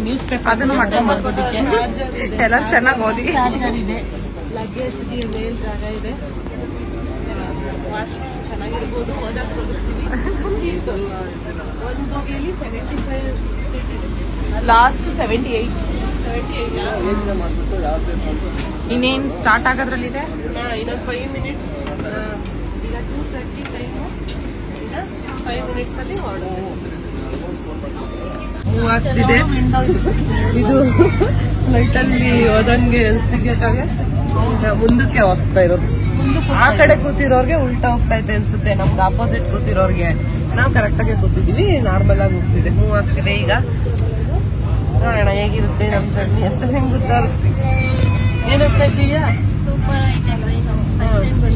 ನ್ಯೂಸ್ ಪೇಪರ್ ಅದನ್ನು ಮಾಡ್ಕೊಂಡ್ಬರ್ಬೋದಕ್ಕೆ ಎಲ್ಲ ಚೆನ್ನಾಗಿ ಓದಿ. ಚಾರ್ಜರ್ ಇದೆ. ಲಗೇಜ್ಗೆ ಮೇಲ್ ಜಾಗ ಇದೆ. ವಾಶ್ರೂಮ್ ಚೆನ್ನಾಗಿರ್ಬೋದು. ಓದಕ್ಕೆ ತೋರಿಸ್ತೀವಿ. ಸೀಟು ಒಂದು ಬೋಗಿಯಲ್ಲಿ 75 ಸೀಟ್ ಇದೆ. ಲಾಸ್ಟ್ 78. 78 ಇನ್ನೇನ್ ಸ್ಟಾರ್ಟ್ ಆಗೋದ್ರಲ್ಲಿದೆ. ಇನ್ನೊಂದು 5 ಮಿನಿಟ್ಸ್. ಈಗ 2:30 ಟೈಮು. ಇನ್ನು 5 ಮಿನಿಟ್ಸ್ ಅಲ್ಲಿ ಹೊರಡೋದು. ಮೂವ್ ಆಗ್ತಿದೆ. ಇದು ಫ್ಲೈಟಲ್ಲಿ ಹೋದಂಗೆ ಅನ್ಸ್ತಿದ್ಯಾಗ ಮುಂದಕ್ಕೆ ಹೋಗ್ತಾ ಇರೋದು. ಆ ಕಡೆ ಕೂತಿರೋರ್ಗೆ ಉಲ್ಟಾ ಹೋಗ್ತೈತೆ ಅನ್ಸುತ್ತೆ. ನಮ್ಗೆ ಆಪೋಸಿಟ್ ಕೂತಿರೋರ್ಗೆ. ನಾವು ಕರೆಕ್ಟಾಗಿ ಕೂತಿದೀವಿ. ನಾರ್ಮಲ್ ಆಗಿ ಹೋಗ್ತಿದೆ. ಮೂವ್ ಆಗ್ತಿದೆ. ಈಗ ನೋಡೋಣ ಹೇಗಿರುತ್ತೆ ನಮ್ ಜರ್ನಿ ಅಂತ ಹೆಂಗ್ ಗೊತ್ತಾರಿಸ್ತೀವಿ. ಏನಿಸ್ತಾ ಇದ್ದೀಯಾ? ಸೂಪರ್ ಐತೆ.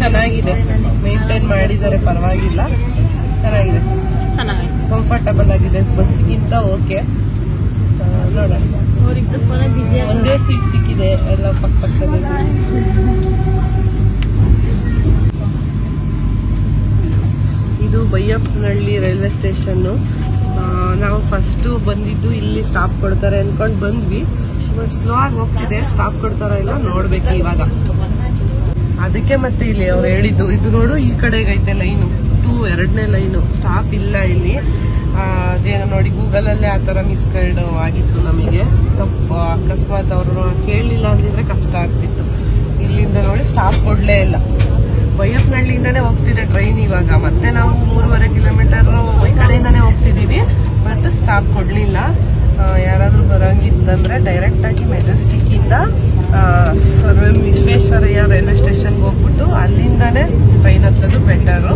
ಚೆನ್ನಾಗಿದೆ. ಮೇಂಟೈನ್ ಮಾಡಿದ್ದಾರೆ, ಪರವಾಗಿಲ್ಲ. ಚೆನ್ನಾಗಿದೆ, ಚೆನ್ನಾಗೈತೆ. ಕಂಫರ್ಟಬಲ್ ಆಗಿದೆ. ಬಸ್ಗಿಂತ ಓಕೆ. ನೋಡೋಣ. ಅವರಿಬ್ರು ಫೋನ್ ಬಿಸಿ ಒಂದೇ ಸೀಟ್ ಸಿಕ್ಕಿದೆ. ಎಲ್ಲ ಪಕ್ಕದಲ್ಲಿ. ಇದು ಬೈಯಪ್ಪನಹಳ್ಳಿ ರೈಲ್ವೆ ಸ್ಟೇಷನ್. ನಾವು ಫಸ್ಟ್ ಬಂದಿದ್ದು ಇಲ್ಲಿ ಸ್ಟಾಪ್ ಕೊಡ್ತಾರೆ ಅನ್ಕೊಂಡ್ ಬಂದ್ವಿ. ಬಟ್ ಸ್ಲೋ ಆಗಿ ಹೋಗ್ತಿದೆ. ಸ್ಟಾಪ್ ಕೊಡ್ತಾರೋ ಇಲ್ಲ ನೋಡ್ಬೇಕು ಇವಾಗ. ಅದಕ್ಕೆ ಮತ್ತೆ ಇಲ್ಲಿ ಅವ್ರು ಹೇಳಿದ್ದು ಇದು ನೋಡು, ಈ ಕಡೆಗೈತೆ ಲೈನು 2, 2ನೇ ಲೈನು. ಸ್ಟಾಪ್ ಇಲ್ಲ ಇಲ್ಲಿ. ಅದೇನೋ ನೋಡಿ ಗೂಗಲ್ ಅಲ್ಲೇ ಆತರ ಮಿಸ್ಗೈಡ್ ಆಗಿತ್ತು ನಮಗೆ. ತಪ್ಪು ಅಕಸ್ಮಾತ್ ಅವರು ಕೇಳಲಿಲ್ಲ ಅಂದಿದ್ರೆ ಕಷ್ಟ ಆಗ್ತಿತ್ತು. ಇಲ್ಲಿಂದ ನೋಡಿ ಸ್ಟಾಪ್ ಕೊಡ್ಲೇ ಇಲ್ಲ. ಬೈಯಪ್ಪನಹಳ್ಳಿಯಿಂದಾನೇ ಹೋಗ್ತಿದೆ ಟ್ರೈನ್ ಇವಾಗ. ಮತ್ತೆ ನಾವು 3.5 ಕಿಲೋಮೀಟರ್ ಈ ಕಡೆಯಿಂದಾನೇ ಹೋಗ್ತಿದೀವಿ. ಬಟ್ ಸ್ಟಾಪ್ ಕೊಡ್ಲಿಲ್ಲ. ಯಾರಾದ್ರೂ ಬರೋಂಗಿತ್ತಂದ್ರೆ ಡೈರೆಕ್ಟ್ ಆಗಿ ಮೆಜೆಸ್ಟಿಕ್ ಇಂದ ವಿಶ್ವೇಶ್ವರಯ್ಯ ರೈಲ್ವೆ ಸ್ಟೇಷನ್ಗೆ ಹೋಗ್ಬಿಟ್ಟು ಅಲ್ಲಿಂದಾನೇ ಟ್ರೈನ್ ಹತ್ತೋದು ಬೆಟರು.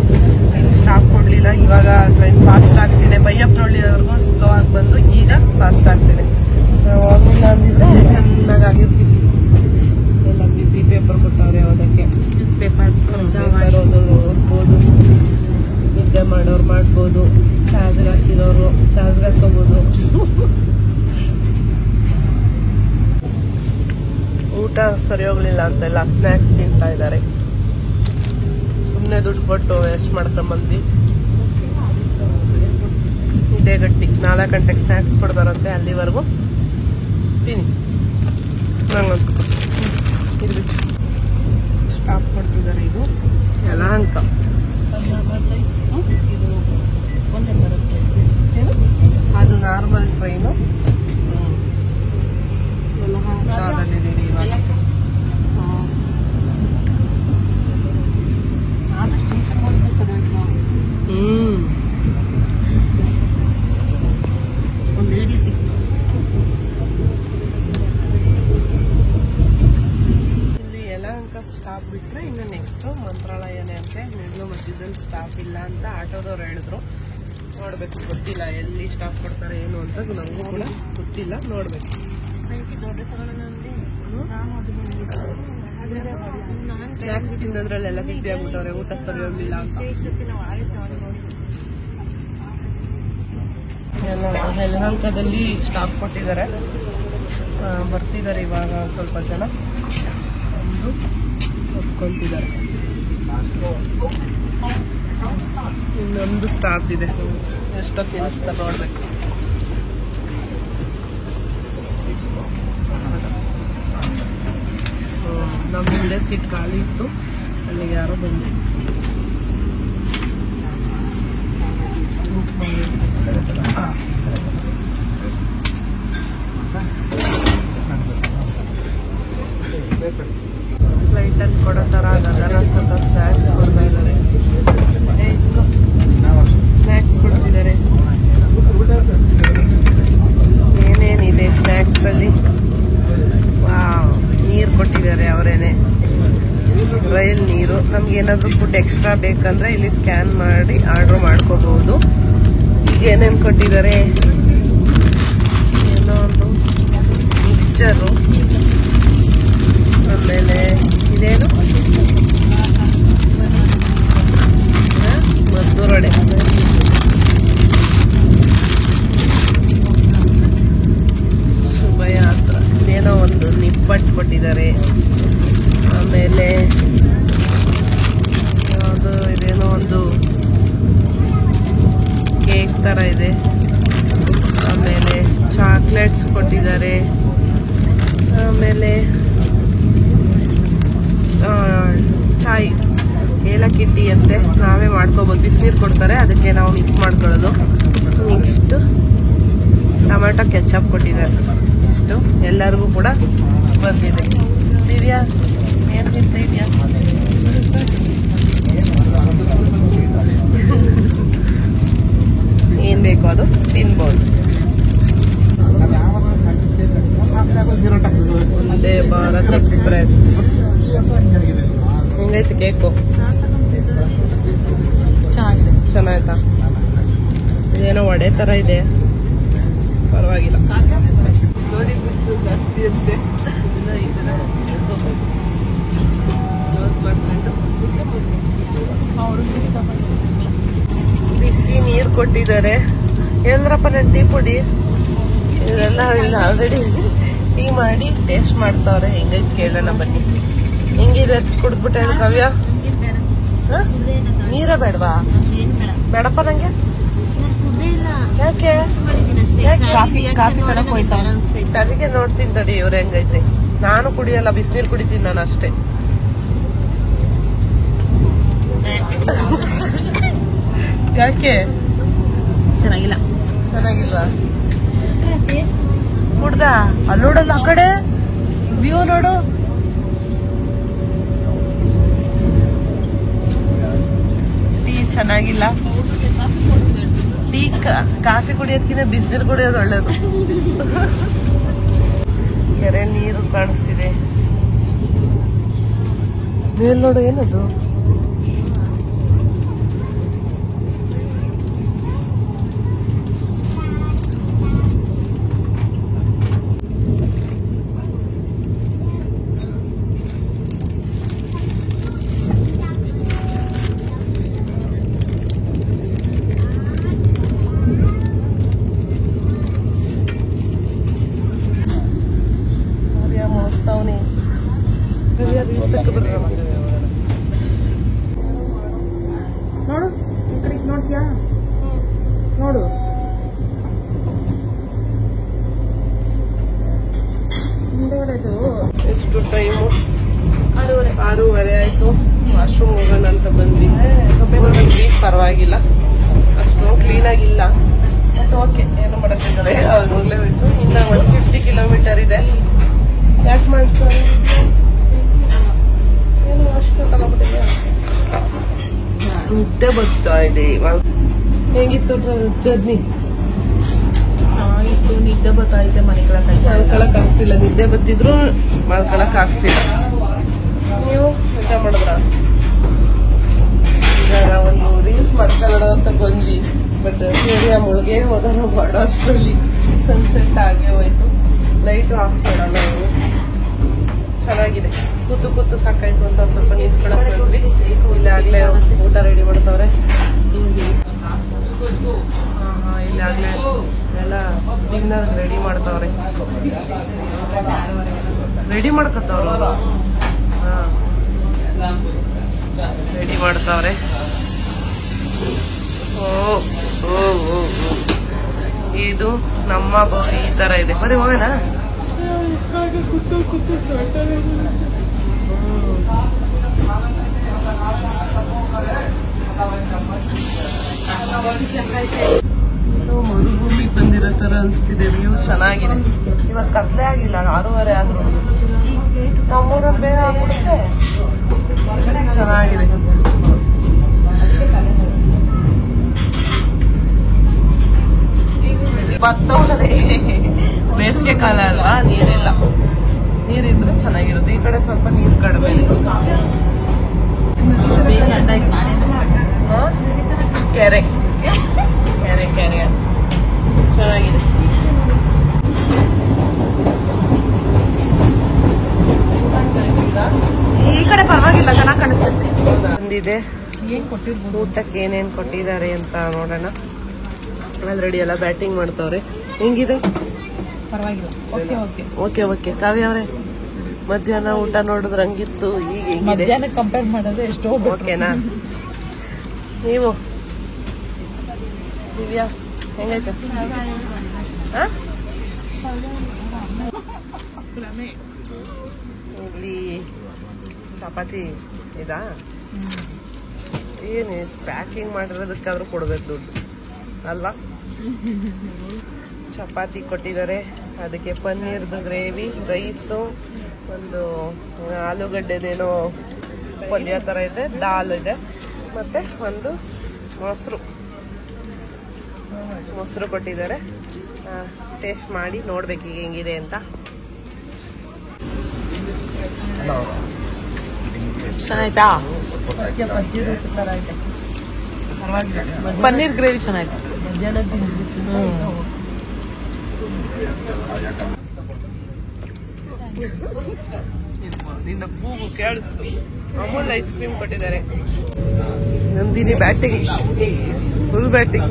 ಇಲ್ಲಿ ಸ್ಟಾಪ್ ಕೊಡ್ಲಿಲ್ಲ. ಇವಾಗ ಟ್ರೈನ್ ಫಾಸ್ಟ್ ಆಗ್ತಿದೆ. ಬೈಯಪ್ಪನಹಳ್ಳಿವರೆಗೂ ಸ್ಲೋ ಆಗಿ ಬಂದು ಈಗ ಫಾಸ್ಟ್ ಆಗ್ತಿದೆ. ಹೋಗಿಲ್ಲ ಅಂದಿದ್ರೆ ಚೆನ್ನಾಗಿರ್ತಿತ್ತು. ಎಲ್ಲ ಬಿಸಿ ಪೇಪರ್ ಕೊಟ್ಟವ್ರೆ ಓದಕ್ಕೆ. ನ್ಯೂಸ್ ಪೇಪರ್ ಓದ್ಬೋದು. ನಿದ್ದೆ ಮಾಡೋರು ಮಾಡ್ಬೋದು. ಚಾರ್ಜ್ಗೆ ಹಾಕಿರೋರು ಚಾರ್ಜ್ಗೆ ಹಾಕೋಬಹುದು. ಊಟ ಸರಿ ಹೋಗ್ಲಿಲ್ಲ ಅಂತೆಲ್ಲ ಸ್ನ್ಯಾಕ್ಸ್ ತಿಂತಾ ಇದ್ದಾರೆ. ಸುಮ್ಮನೆ ದುಡ್ಡು ಕೊಟ್ಟು ವೇಸ್ಟ್ ಮಾಡ್ಕೊಂಬಂದ್ವಿ. ಇದೇ ಗಟ್ಟಿ 4 ಗಂಟೆಗೆ ಸ್ನ್ಯಾಕ್ಸ್ ಕೊಡ್ತಾರಂತೆ. ಅಲ್ಲಿವರೆಗೂ ತಿನ್ನಿ. ನಂಗಂತ ಇಲ್ಲಿ ಸ್ಟಾಪ್ ಕೊಡ್ತಿದ್ದಾರೆ. ಇದು ಯಲಹಂಕ. ಅದು ನಾರ್ಮಲ್ ಟ್ರೈನು. ಯಲಹಂಕದಲ್ಲಿದ್ದೀರಿ ಇವಾಗ. ಒಂದು ಲೇಡಿ ಸಿಕ್ತು. ಇಲ್ಲಿ ಯಲಹಂಕ ಸ್ಟಾಪ್ ಬಿಟ್ರೆ ಇನ್ನು ನೆಕ್ಸ್ಟ್ ಮಂತ್ರಾಲಯನೇ ಅಂತೆ. ನಿಜ ಮಧ್ಯದಲ್ಲಿ ಸ್ಟಾಪ್ ಇಲ್ಲ ಅಂತ ಆಟೋದವ್ರು ಹೇಳಿದ್ರು. ನೋಡ್ಬೇಕು, ಗೊತ್ತಿಲ್ಲ ಎಲ್ಲಿ ಸ್ಟಾಪ್ ಕೊಡ್ತಾರೆ ಏನು ಅಂತ. ನಮಗೂ ಕೂಡ ಗೊತ್ತಿಲ್ಲ. ನೋಡ್ಬೇಕು. ಸ್ನ್ಯಾಕ್ಸ್ ತಿನ್ನೋದ್ರಲ್ಲೆಲ್ಲ ಬಿಸಿ ಆಗ್ಬಿಟ್ಟವ್ರೆ. ಊಟ ಸರಿ ಹೋಗ್ಲಿಲ್ಲ ಅಂತ. ಯಲಹಂಕದಲ್ಲಿ ಸ್ಟಾಪ್ ಕೊಟ್ಟಿದ್ದಾರೆ. ಬರ್ತಿದ್ದಾರೆ ಇವಾಗ ಸ್ವಲ್ಪ ಜನ. ಒಂದು ಹೊತ್ಕೊಂತಿದ್ದಾರೆ. ಇನ್ನೊಂದು ಸ್ಟಾಪ್ ಇದೆ. ಎಷ್ಟೊತ್ತು ನಿಲ್ಲಿಸ್ತಾರೆ ನೋಡ್ಬೇಕು. ನಮ್ಮ ಹಿಂದೆ ಸೀಟ್ ಖಾಲಿ ಇತ್ತು. ಅಲ್ಲಿಗೆ ಯಾರೋ ಬಂದು ಫ್ಲೈಟಲ್ಲಿ ಕೊಡೋ ಥರ ಗಗನಸತ ಸ್ನ್ಯಾಕ್ಸ್ ಕೊಡ್ತಾ ಇದ್ದಾರೆ. ಸ್ನ್ಯಾಕ್ಸ್ ಕೊಡ್ತಿದ್ದಾರೆ. ಏನೇನಿದೆ ಸ್ನ್ಯಾಕ್ಸ್ ಅಲ್ಲಿ? ವಾವ್, ನೀರು ಕೊಟ್ಟಿದ್ದಾರೆ ಅವರೇನೆ. ರೈಲ್ ನೀರು. ನಮ್ಗೆ ಏನಾದ್ರು ಫುಡ್ ಎಕ್ಸ್ಟ್ರಾ ಬೇಕಂದ್ರೆ ಇಲ್ಲಿ ಸ್ಕ್ಯಾನ್ ಮಾಡಿ ಆರ್ಡರ್ ಮಾಡ್ಕೋಬಹುದು. ಏನೇನು ಕೊಟ್ಟಿದ್ದಾರೆ, ಏನೋ ಒಂದು ಮಿಕ್ಸ್ಚರು, ಆಮೇಲೆ ಇದೇನು ಮದ್ದೂರೊಡೆ, ಶುಭಯಾತ್ರ, ಇದೇನೋ ಒಂದು ನಿಪ್ಪಟ್ಟು ಕೊಟ್ಟಿದ್ದಾರೆ. ಆಮೇಲೆ ಯಾವುದು ಇದೇನೋ ಒಂದು ಕೇಕ್ ತರ ಇದೆ. ಆಮೇಲೆ ಚಾಕ್ಲೇಟ್ಸ್ ಕೊಟ್ಟಿದ್ದಾರೆ. ಆಮೇಲೆ ಚಾಯ್ ಏಲಕ್ಕಿ ಟೀ ಅಂತೆ, ನಾವೇ ಮಾಡ್ಕೋಬೋದು. ಬಿಸಿನೀರು ಕೊಡ್ತಾರೆ, ಅದಕ್ಕೆ ನಾವು ಮಿಕ್ಸ್ ಮಾಡ್ಕೊಳ್ಳೋದು. ನೆಕ್ಸ್ಟ್ ಟೊಮೆಟೊ ಕೆಚಪ್ ಕೊಟ್ಟಿದ್ದಾರೆ. ಇಷ್ಟು ಎಲ್ಲರಿಗೂ ಕೂಡ ಬಂದಿದೆ. ದಿವ್ಯಾ ಏನು ತಿಂತಾ ಇದೆಯಾ? ಏನ್ ಬೇಕೋ ಅದು ತಿನ್ಬೋದು. ಒಂದೇ ಭಾರತ್ ಎಕ್ಸ್ಪ್ರೆಸ್ ಹೆಂಗೈತೆ ಕೇಕು? ಚೆನ್ನಾಯ್ತಾ? ಇದೇನೋ ವಡೆ ತರ ಇದೆ, ಪರವಾಗಿಲ್ಲ. ನೋಡಿ ಬಿಸಿಲು ಜಾಸ್ತಿ ಇರುತ್ತೆ. ಬಿಸಿ ನೀರು ಕೊಟ್ಟಿದ್ದಾರೆ. ಏನರಪ್ಪ ನನ್ನ ಟೀ ಪುಡಿ ಇದೆಲ್ಲ ಇಲ್ಲ, ಆಲ್ರೆಡಿ ಟೀ ಮಾಡಿ ಟೇಸ್ಟ್ ಮಾಡ್ತಾವ್ರೆ. ಹೆಂಗೈತೆ ಕೇಳೋಣ ಬನ್ನಿ. ಹೆಂಗಿದೆ ಕುಡಿದ್ಬಿಟ್ಟೆ ಕಾವ್ಯ? ನೀರೇ ಬೇಡವಾ? ಬೇಡಪ್ಪ ನಂಗೆ. ಯಾಕೆ? ಕಾಫಿ ಕಡಕ್ ಹೋಯ್ತಾವ. ಅದಕ್ಕೆ ನೋಡ್ತೀನಿ ತಡಿ ಇವ್ರು ಹೆಂಗೈತೆ. ನಾನು ಕುಡಿಯಲ್ಲ, ಬಿಸಿನೀರು ಕುಡಿತೀನಿ ನಾನು ಅಷ್ಟೇ. ಯಾಕೆ ಚೆನ್ನಾಗಿಲ್ಲ. ಚೆನ್ನಾಗಿಲ್ವಾ? ಕುಡ್ದ? ಅಲ್ಲಿ ನೋಡಲ್ಲ, ಆ ಕಡೆ ವ್ಯೂ ನೋಡು. ಟೀ ಚೆನ್ನಾಗಿಲ್ಲ. ಟೀ ಕಾಫಿ ಕುಡಿಯೋದಕ್ಕಿಂತ ಬಿಸಿನೀರು ಕುಡಿಯೋದು ಒಳ್ಳೇದು. ಕೆರೆ ನೀರು ಕಾಣಿಸ್ತಿದೆ. ಮೇಲ್ ನೋಡು, ಏನದು? ನೋಡು, ಈ ಕಡೆಗೆ ನೋಡ್ತೀಯಾ? ನೋಡು, ಎಷ್ಟು ಟೈಮು? 6:30 ಆಯ್ತು. ವಾಶ್ರೂಮ್ ಹೋಗೋಣ ಅಂತ ಬಂದ್ವಿ. ಪರವಾಗಿಲ್ಲ, ಅಷ್ಟೊಂದು ಕ್ಲೀನ್ ಆಗಿಲ್ಲ. ಬಟ್ ಓಕೆ, ಏನು ಮಾಡೋಕ್ಕಾಗಲ್ಲ, ಹೋಗ್ಲೇ ಹೋಯ್ತು. ಇನ್ನ 150 ಕಿಲೋಮೀಟರ್ ಇದೆ. ಯಾಕೆ ಮಾಡ್ತಾರೆ ಏನು ಅಷ್ಟು ತಗೊಂಡ್ಬಿಟ್ಟಿದೆ. ನಿದ್ದೆ ಬರ್ತಾ ಇದೆ ಇವಾಗ. ಹೆಂಗಿತ್ತು ಜರ್ನಿ? ಚೆನ್ನಾಗಿತ್ತು. ನಿದ್ದೆ ಬರ್ತೈತೆ, ಮಲ್ಕೊಳಕ್ ಆಗ್ತಿಲ್ಲ. ನಿದ್ದೆ ಬತ್ತಿದ್ರು ಮಲ್ಕೊಳಕ್ ಆಗ್ತಿಲ್ಲ. ನೀವು ಊಟ ಮಾಡಿದ್ರ? ಈಗ ನಾವೊಂದು ರೀಲ್ಸ್ ಮಾಡ್ಕೊಳ್ಳೋಣ ಅಂತ ಬಂದ್ವಿ. ಬಟ್ ಸೂರ್ಯ ಮುಳುಗೆ ಹೋಗೋಣ ಮಾಡೋ ಅಷ್ಟರಲ್ಲಿ ಸನ್ಸೆಟ್ ಆಗೇ ಹೋಯ್ತು. ಲೈಟು ಆಫ್ ಮಾಡೋಣ. ನಾವು ಚೆನ್ನಾಗಿದೆ. ಕೂತು ಕೂತು ಸಾಕಾಯ್ತು ಅಂತ ಒಂದು ಸ್ವಲ್ಪ ನಿಂತ್ಕೊಳಕ್ ಬಂದ್ವಿ. ಇಲ್ಲಾಗ್ಲೇ ಊಟ ರೆಡಿ ಮಾಡ್ತವ್ರೆ. ಇಲ್ಲಾಗ್ಲೇ ಎಲ್ಲ ಡಿನ್ನರ್ ರೆಡಿ ಮಾಡ್ತವ್ರೆ. ರೆಡಿ ಮಾಡ್ಕೊತವ್ರು. ರೆಡಿ ಮಾಡ್ತಾವ್ರೆ. ಇದು ನಮ್ಮ ಬೋರಿ ಈ ತರ ಇದೆ. ಬರೀ ಹೋಗೋಣ. ಮರುಭೂಮಿಗೆ ಬಂದಿರೋ ತರ ಅನ್ಸ್ತಿದೆ. ವ್ಯೂ ಚೆನ್ನಾಗಿದೆ. ಇವತ್ತು ಕತ್ಲೆ ಆಗಿಲ್ಲ, 6:30 ಆದ್ರೂ ನಮ್ಮೂರಲ್ಲಿ ಬೇಗ ಆಗ್ಬಿಡುತ್ತೆ. ಚೆನ್ನಾಗಿದೆ. ಭತ್ತ ಬೇಸಿಗೆ ಕಾಲ ಅಲ್ವಾ, ನೀರಿಲ್ಲ. ನೀರಿದ್ರೆ ಚೆನ್ನಾಗಿರುತ್ತೆ. ಈ ಕಡೆ ಸ್ವಲ್ಪ ನೀರು ಕಡಿಮೆ ಇದೆ. ಕೆರೆ ಕೆರೆ ಅದು ಚೆನ್ನಾಗಿದೆ. ಈ ಕಡೆ ಪರವಾಗಿಲ್ಲ, ಚೆನ್ನಾಗಿ ಕಾಣಿಸ್ತೈತೆ. ಬಂದಿದೆ ಊಟಕ್ಕೆ ಏನೇನ್ ಕೊಟ್ಟಿದ್ದಾರೆ ಅಂತ ನೋಡೋಣ. ಆಲ್ರೆಡಿ ಎಲ್ಲ ಬ್ಯಾಟಿಂಗ್ ಮಾಡ್ತವ್ರೆ. ಹೆಂಗಿದೆ? ಪರವಾಗಿಲ್ಲ. Okay okay okay okay. Kavya ಅವರೇ, ಮಧ್ಯಾಹ್ನ ಊಟ ನೋಡಿದ್ರೆ ಹಂಗಿತ್ತು, ಈಗ ಹೆಂಗಿದೆ? ಮಧ್ಯಾಹ್ನ ಕಂಪೇರ್ ಮಾಡಿದ್ರೆ ಎಷ್ಟೋ ಓಕೆನಾ? ನೀವು ದಿವ್ಯಾ ಹೆಂಗೈತೆ? ಇಲ್ಲಿ ಚಪಾತಿ ಇದಾ? ಏನು ಪ್ಯಾಕಿಂಗ್ ಮಾಡಿರೋದಕ್ಕಾದ್ರೂ ಕೊಡ್ಬೇಕು ದುಡ್ಡು ಅಲ್ವಾ? ಚಪಾತಿ ಕೊಟ್ಟಿದ್ದಾರೆ, ಅದಕ್ಕೆ ಪನ್ನೀರ್ದು ಗ್ರೇವಿ, ರೈಸು, ಒಂದು ಆಲೂಗಡ್ಡೆದೇನೋ ಪಲ್ಯ ಥರ ಇದೆ, ದಾಲ್ ಇದೆ, ಮತ್ತೆ ಒಂದು ಮೊಸರು ಕೊಟ್ಟಿದ್ದಾರೆ. ಟೇಸ್ಟ್ ಮಾಡಿ ನೋಡ್ಬೇಕು ಈಗ ಹೆಂಗಿದೆ ಅಂತ. ಚೆನ್ನಾಯ್ತಾ? ಪನ್ನೀರ್ ಗ್ರೇವಿ ಚೆನ್ನಾಯ್ತು. ನಿನ್ನ ಕೂಗು ಕೇಳಿಸ್ತು. ಅಮೂಲ್ ಐಸ್ ಕ್ರೀಮ್ ಕೊಟ್ಟಿದ್ದಾರೆ. Nandini batting, full batting.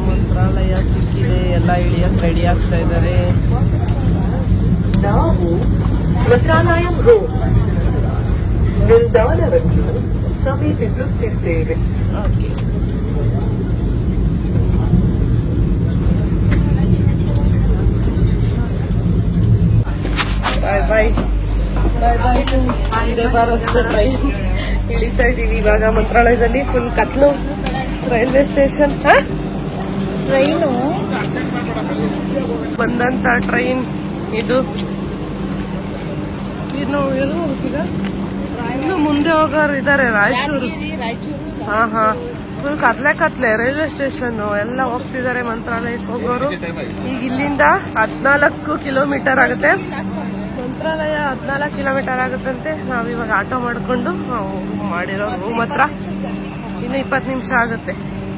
Mantralaya ಸಿಕ್ಕಿದೆ, ಎಲ್ಲ ಇಳಿಯಕ್ ರೆಡಿ ಆಗ್ತಾ ಇದ್ದಾರೆ. ನಾವು ಮಂತ್ರಾಲಯಂ ರೋಡ್ ನಿಲ್ದಾಣವನ್ನು ಸಮೀಪಿಸುತ್ತಿದ್ದೇವೆ. ಓಕೆ, ಬಾಯ್ ಬಾಯ್ ಬಾಯ್ ಬಾಯ್. ಇದೇ ಬರುತ್ತೆ ಟ್ರೈನ್. ಇಳಿತಾ ಇದೀವಿ ಇವಾಗ ಮಂತ್ರಾಲಯದಲ್ಲಿ. ಫುಲ್ ಕತ್ಲು. ರೈಲ್ವೆ ಸ್ಟೇಷನ್ ಟ್ರೈನು ಬಂದಂತ ಟ್ರೈನ್ ಇದು. ಇನ್ನು ಎಲ್ಲೂ ಹೋಗ್ತೀಗ? ಇನ್ನು ಮುಂದೆ ಹೋಗೋರು ಇದಾರೆ, ರಾಯಚೂರು. ಹಾ ಹಾ, ಫುಲ್ ಕತ್ಲೆ ರೈಲ್ವೆ ಸ್ಟೇಷನ್. ಎಲ್ಲ ಹೋಗ್ತಿದ್ದಾರೆ ಮಂತ್ರಾಲಯಕ್ಕೆ ಹೋಗೋರು. ಈಗ ಇಲ್ಲಿಂದ 14 ಕಿಲೋಮೀಟರ್ ಆಗುತ್ತೆ ಮಂತ್ರಾಲಯ. 14 ಕಿಲೋಮೀಟರ್ ಆಗುತ್ತಂತೆ. ನಾವಿವಾಗ ಆಟೋ ಮಾಡ್ಕೊಂಡು ಮಾಡಿರೋ ರೂಮ್ ಹತ್ರ ಇನ್ನು 20 ನಿಮಿಷ ಆಗುತ್ತೆ.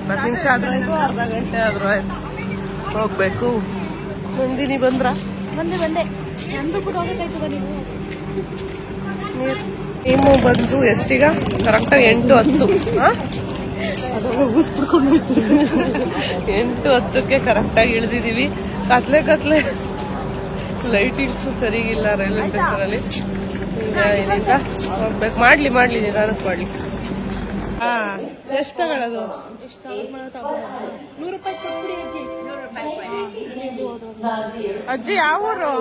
20 ನಿಮಿಷ ಆದ್ರೂ ಆಯ್ತು, ಅರ್ಧ ಗಂಟೆ ಆದ್ರೂ ಆಯ್ತು, ಹೋಗ್ಬೇಕು. ನಂದಿನಿ ಬಂದ್ರ? ಬಂದೆ ನಂದು ಕೂಡ ಹೋಗಬೇಕಾಯ್ತದ. ನೀವು ಬಂದು ಎಷ್ಟಿಗ? ಕರೆಕ್ಟಾಗಿ 8:10. 8:10ಕ್ಕೆ ಕರೆಕ್ಟಾಗಿ ಇಳಿದಿದೀವಿ. ಕತ್ಲೆ ಲೈಟಿಂಗ್ಸ್ ಸರಿಗಿಲ್ಲ ರೈಲ್ವೆ ಸ್ಟೇಷನ್ ಅಲ್ಲಿ. ಈಗ ಇಲ್ಲಿಂದ ಹೋಗ್ಬೇಕು. ಮಾಡ್ಲಿ ನಿಧಾನಕ್ಕೆ ಮಾಡ್ಲಿ. ಎಷ್ಟು ತಗೊಳ್ಳೋದು? 100 ರೂಪಾಯಿ ಕೊಟ್ಬಿಡಿ ಅಜ್ಜಿ. 100 ರೂಪಾಯಿ. ಅಜ್ಜಿ ಯಾವ ಊರು?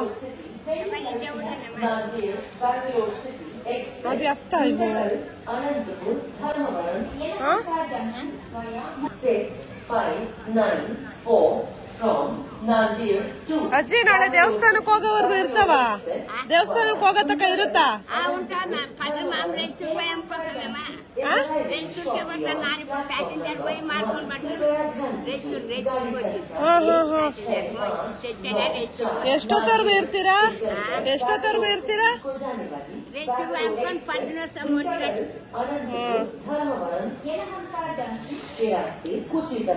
ಅದು ಎತ್ತ ಇದು? ಅಜ್ಜಿ ನಾಳೆ ದೇವಸ್ಥಾನಕ್ಕೆ ಹೋಗೋವರೆಗೂ ಇರ್ತಾವ? ದೇವಸ್ಥಾನಕ್ಕೆ ಹೋಗೋ ತಕ ಇರುತ್ತಾ? ಎಷ್ಟೊತ್ತವರೆಗೂ ಇರ್ತೀರಾ?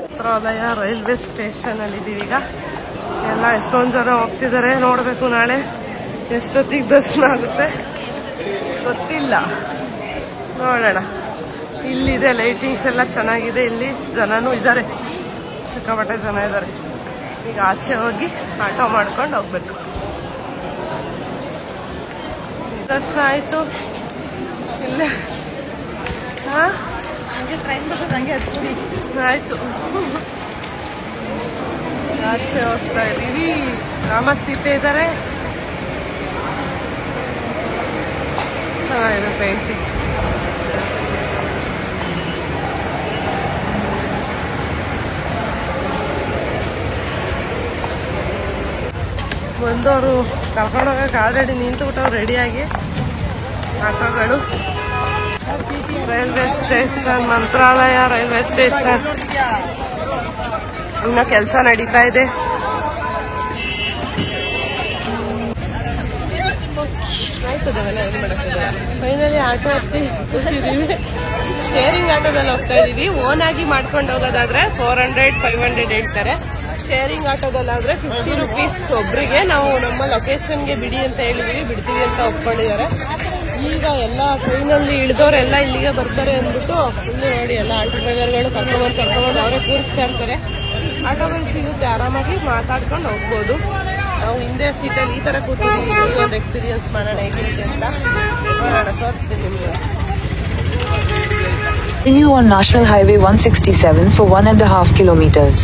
ಮಂತ್ರಾಲಯ ರೈಲ್ವೆ ಸ್ಟೇಷನ್ ಅಲ್ಲಿ ಇದೀವಿ ಈಗ. ಎಲ್ಲ ಎಷ್ಟೊಂದು ಜನ ಹೋಗ್ತಿದ್ದಾರೆ. ನೋಡ್ಬೇಕು ನಾಳೆ ಎಷ್ಟೊತ್ತಿಗೆ ದರ್ಶನ ಆಗುತ್ತೆ ಗೊತ್ತಿಲ್ಲ, ನೋಡೋಣ. ಇಲ್ಲಿದೆ ಲೈಟಿಂಗ್ಸ್ ಎಲ್ಲ ಚೆನ್ನಾಗಿದೆ. ಇಲ್ಲಿ ಜನನೂ ಇದ್ದಾರೆ, ಸಿಕ್ಕಾಪಟ್ಟೆ ಜನ ಇದ್ದಾರೆ. ಈಗ ಆಚೆ ಹೋಗಿ ಆಟೋ ಮಾಡ್ಕೊಂಡು ಹೋಗ್ಬೇಕು. ದರ್ಶನ ಆಯ್ತು. ಇಲ್ಲೇ ಹಂಗೆ ಟ್ರೈನ್ ಬರ್ತದೆ, ಹಂಗೆ ಹತ್ತಿ ಆಯ್ತು. ಆಚೆ ಹೋಗ್ತಾ ಇದೀವಿ. ರಾಮ ಸೀತೆ ಇದ್ದಾರೆ. ಚೆನ್ನಾಗಿದೆ ಪೇಂಟಿಂಗ್. ಬಂದವರು ಕರ್ಕೊಂಡೋಗಕ್ಕೆ ಆಲ್ರೆಡಿ ನಿಂತುಬಿಟ್ಟವ್ರು ರೆಡಿಯಾಗಿ ಆಟೋಗಳು. ರೈಲ್ವೆ ಸ್ಟೇಷನ್, ಮಂತ್ರಾಲಯ ರೈಲ್ವೆ ಸ್ಟೇಷನ್. ಇನ್ನ ಕೆಲಸ ನಡೀತಾ ಇದೆ. ಆಯ್ತದವೆಲ್ಲ ಏನು ಮಾಡಕ್ಕಿಲ್ಲ. ಫೈನಲಿ ಆಟೋ ಹತ್ತಿ ಕೂತಿದ್ದೀವಿ. ಶೇರಿಂಗ್ ಆಟೋದಲ್ಲಿ ಹೋಗ್ತಾ ಇದೀವಿ. ಓನ್ ಆಗಿ ಮಾಡ್ಕೊಂಡು ಹೋಗೋದಾದ್ರೆ 400-500 ಹೇಳ್ತಾರೆ. ಶೇರಿಂಗ್ ಆಟೋದಲ್ಲಾದ್ರೆ 50 ರೂಪೀಸ್ ಒಬ್ರಿಗೆ. ನಾವು ನಮ್ಮ ಲೊಕೇಶನ್ಗೆ ಬಿಡಿ ಅಂತ ಹೇಳಿದೀವಿ, ಬಿಡ್ತೀವಿ ಅಂತ ಒಪ್ಕೊಂಡಿದ್ದಾರೆ. ಈಗ ಎಲ್ಲ ಟ್ರೈನಲ್ಲಿ ಇಳಿದವರೆಲ್ಲ ಇಲ್ಲಿಗೆ ಬರ್ತಾರೆ ಅಂದ್ಬಿಟ್ಟು ಫುಲ್ ನೋಡಿ ಎಲ್ಲ ಆಟೋ ಡ್ರೈವರ್ಗಳು ಕರ್ಕೊಂಡ್ ಅವರೇ ಕೂರಿಸ್ತಾ ಇರ್ತಾರೆ. ಆಟೋಗಳು ಸಿಗುತ್ತೆ, ಆರಾಮಾಗಿ ಮಾತಾಡ್ಕೊಂಡು ಹೋಗ್ಬೋದು. ನಾವು ಹಿಂದೆ ಸೀಟಲ್ಲಿ ಈ ತರ ಕೂತಿದ್ದೀವಿ. ಒಂದು ಎಕ್ಸ್ಪೀರಿಯನ್ಸ್ ಮಾಡೋಣ ಹೇಗಿರುತ್ತೆ ಅಂತ ತೋರಿಸ್ತೀನಿ ನಿಮ್ಗೆ. Continue on National Highway 167 for 1.5 kilometers.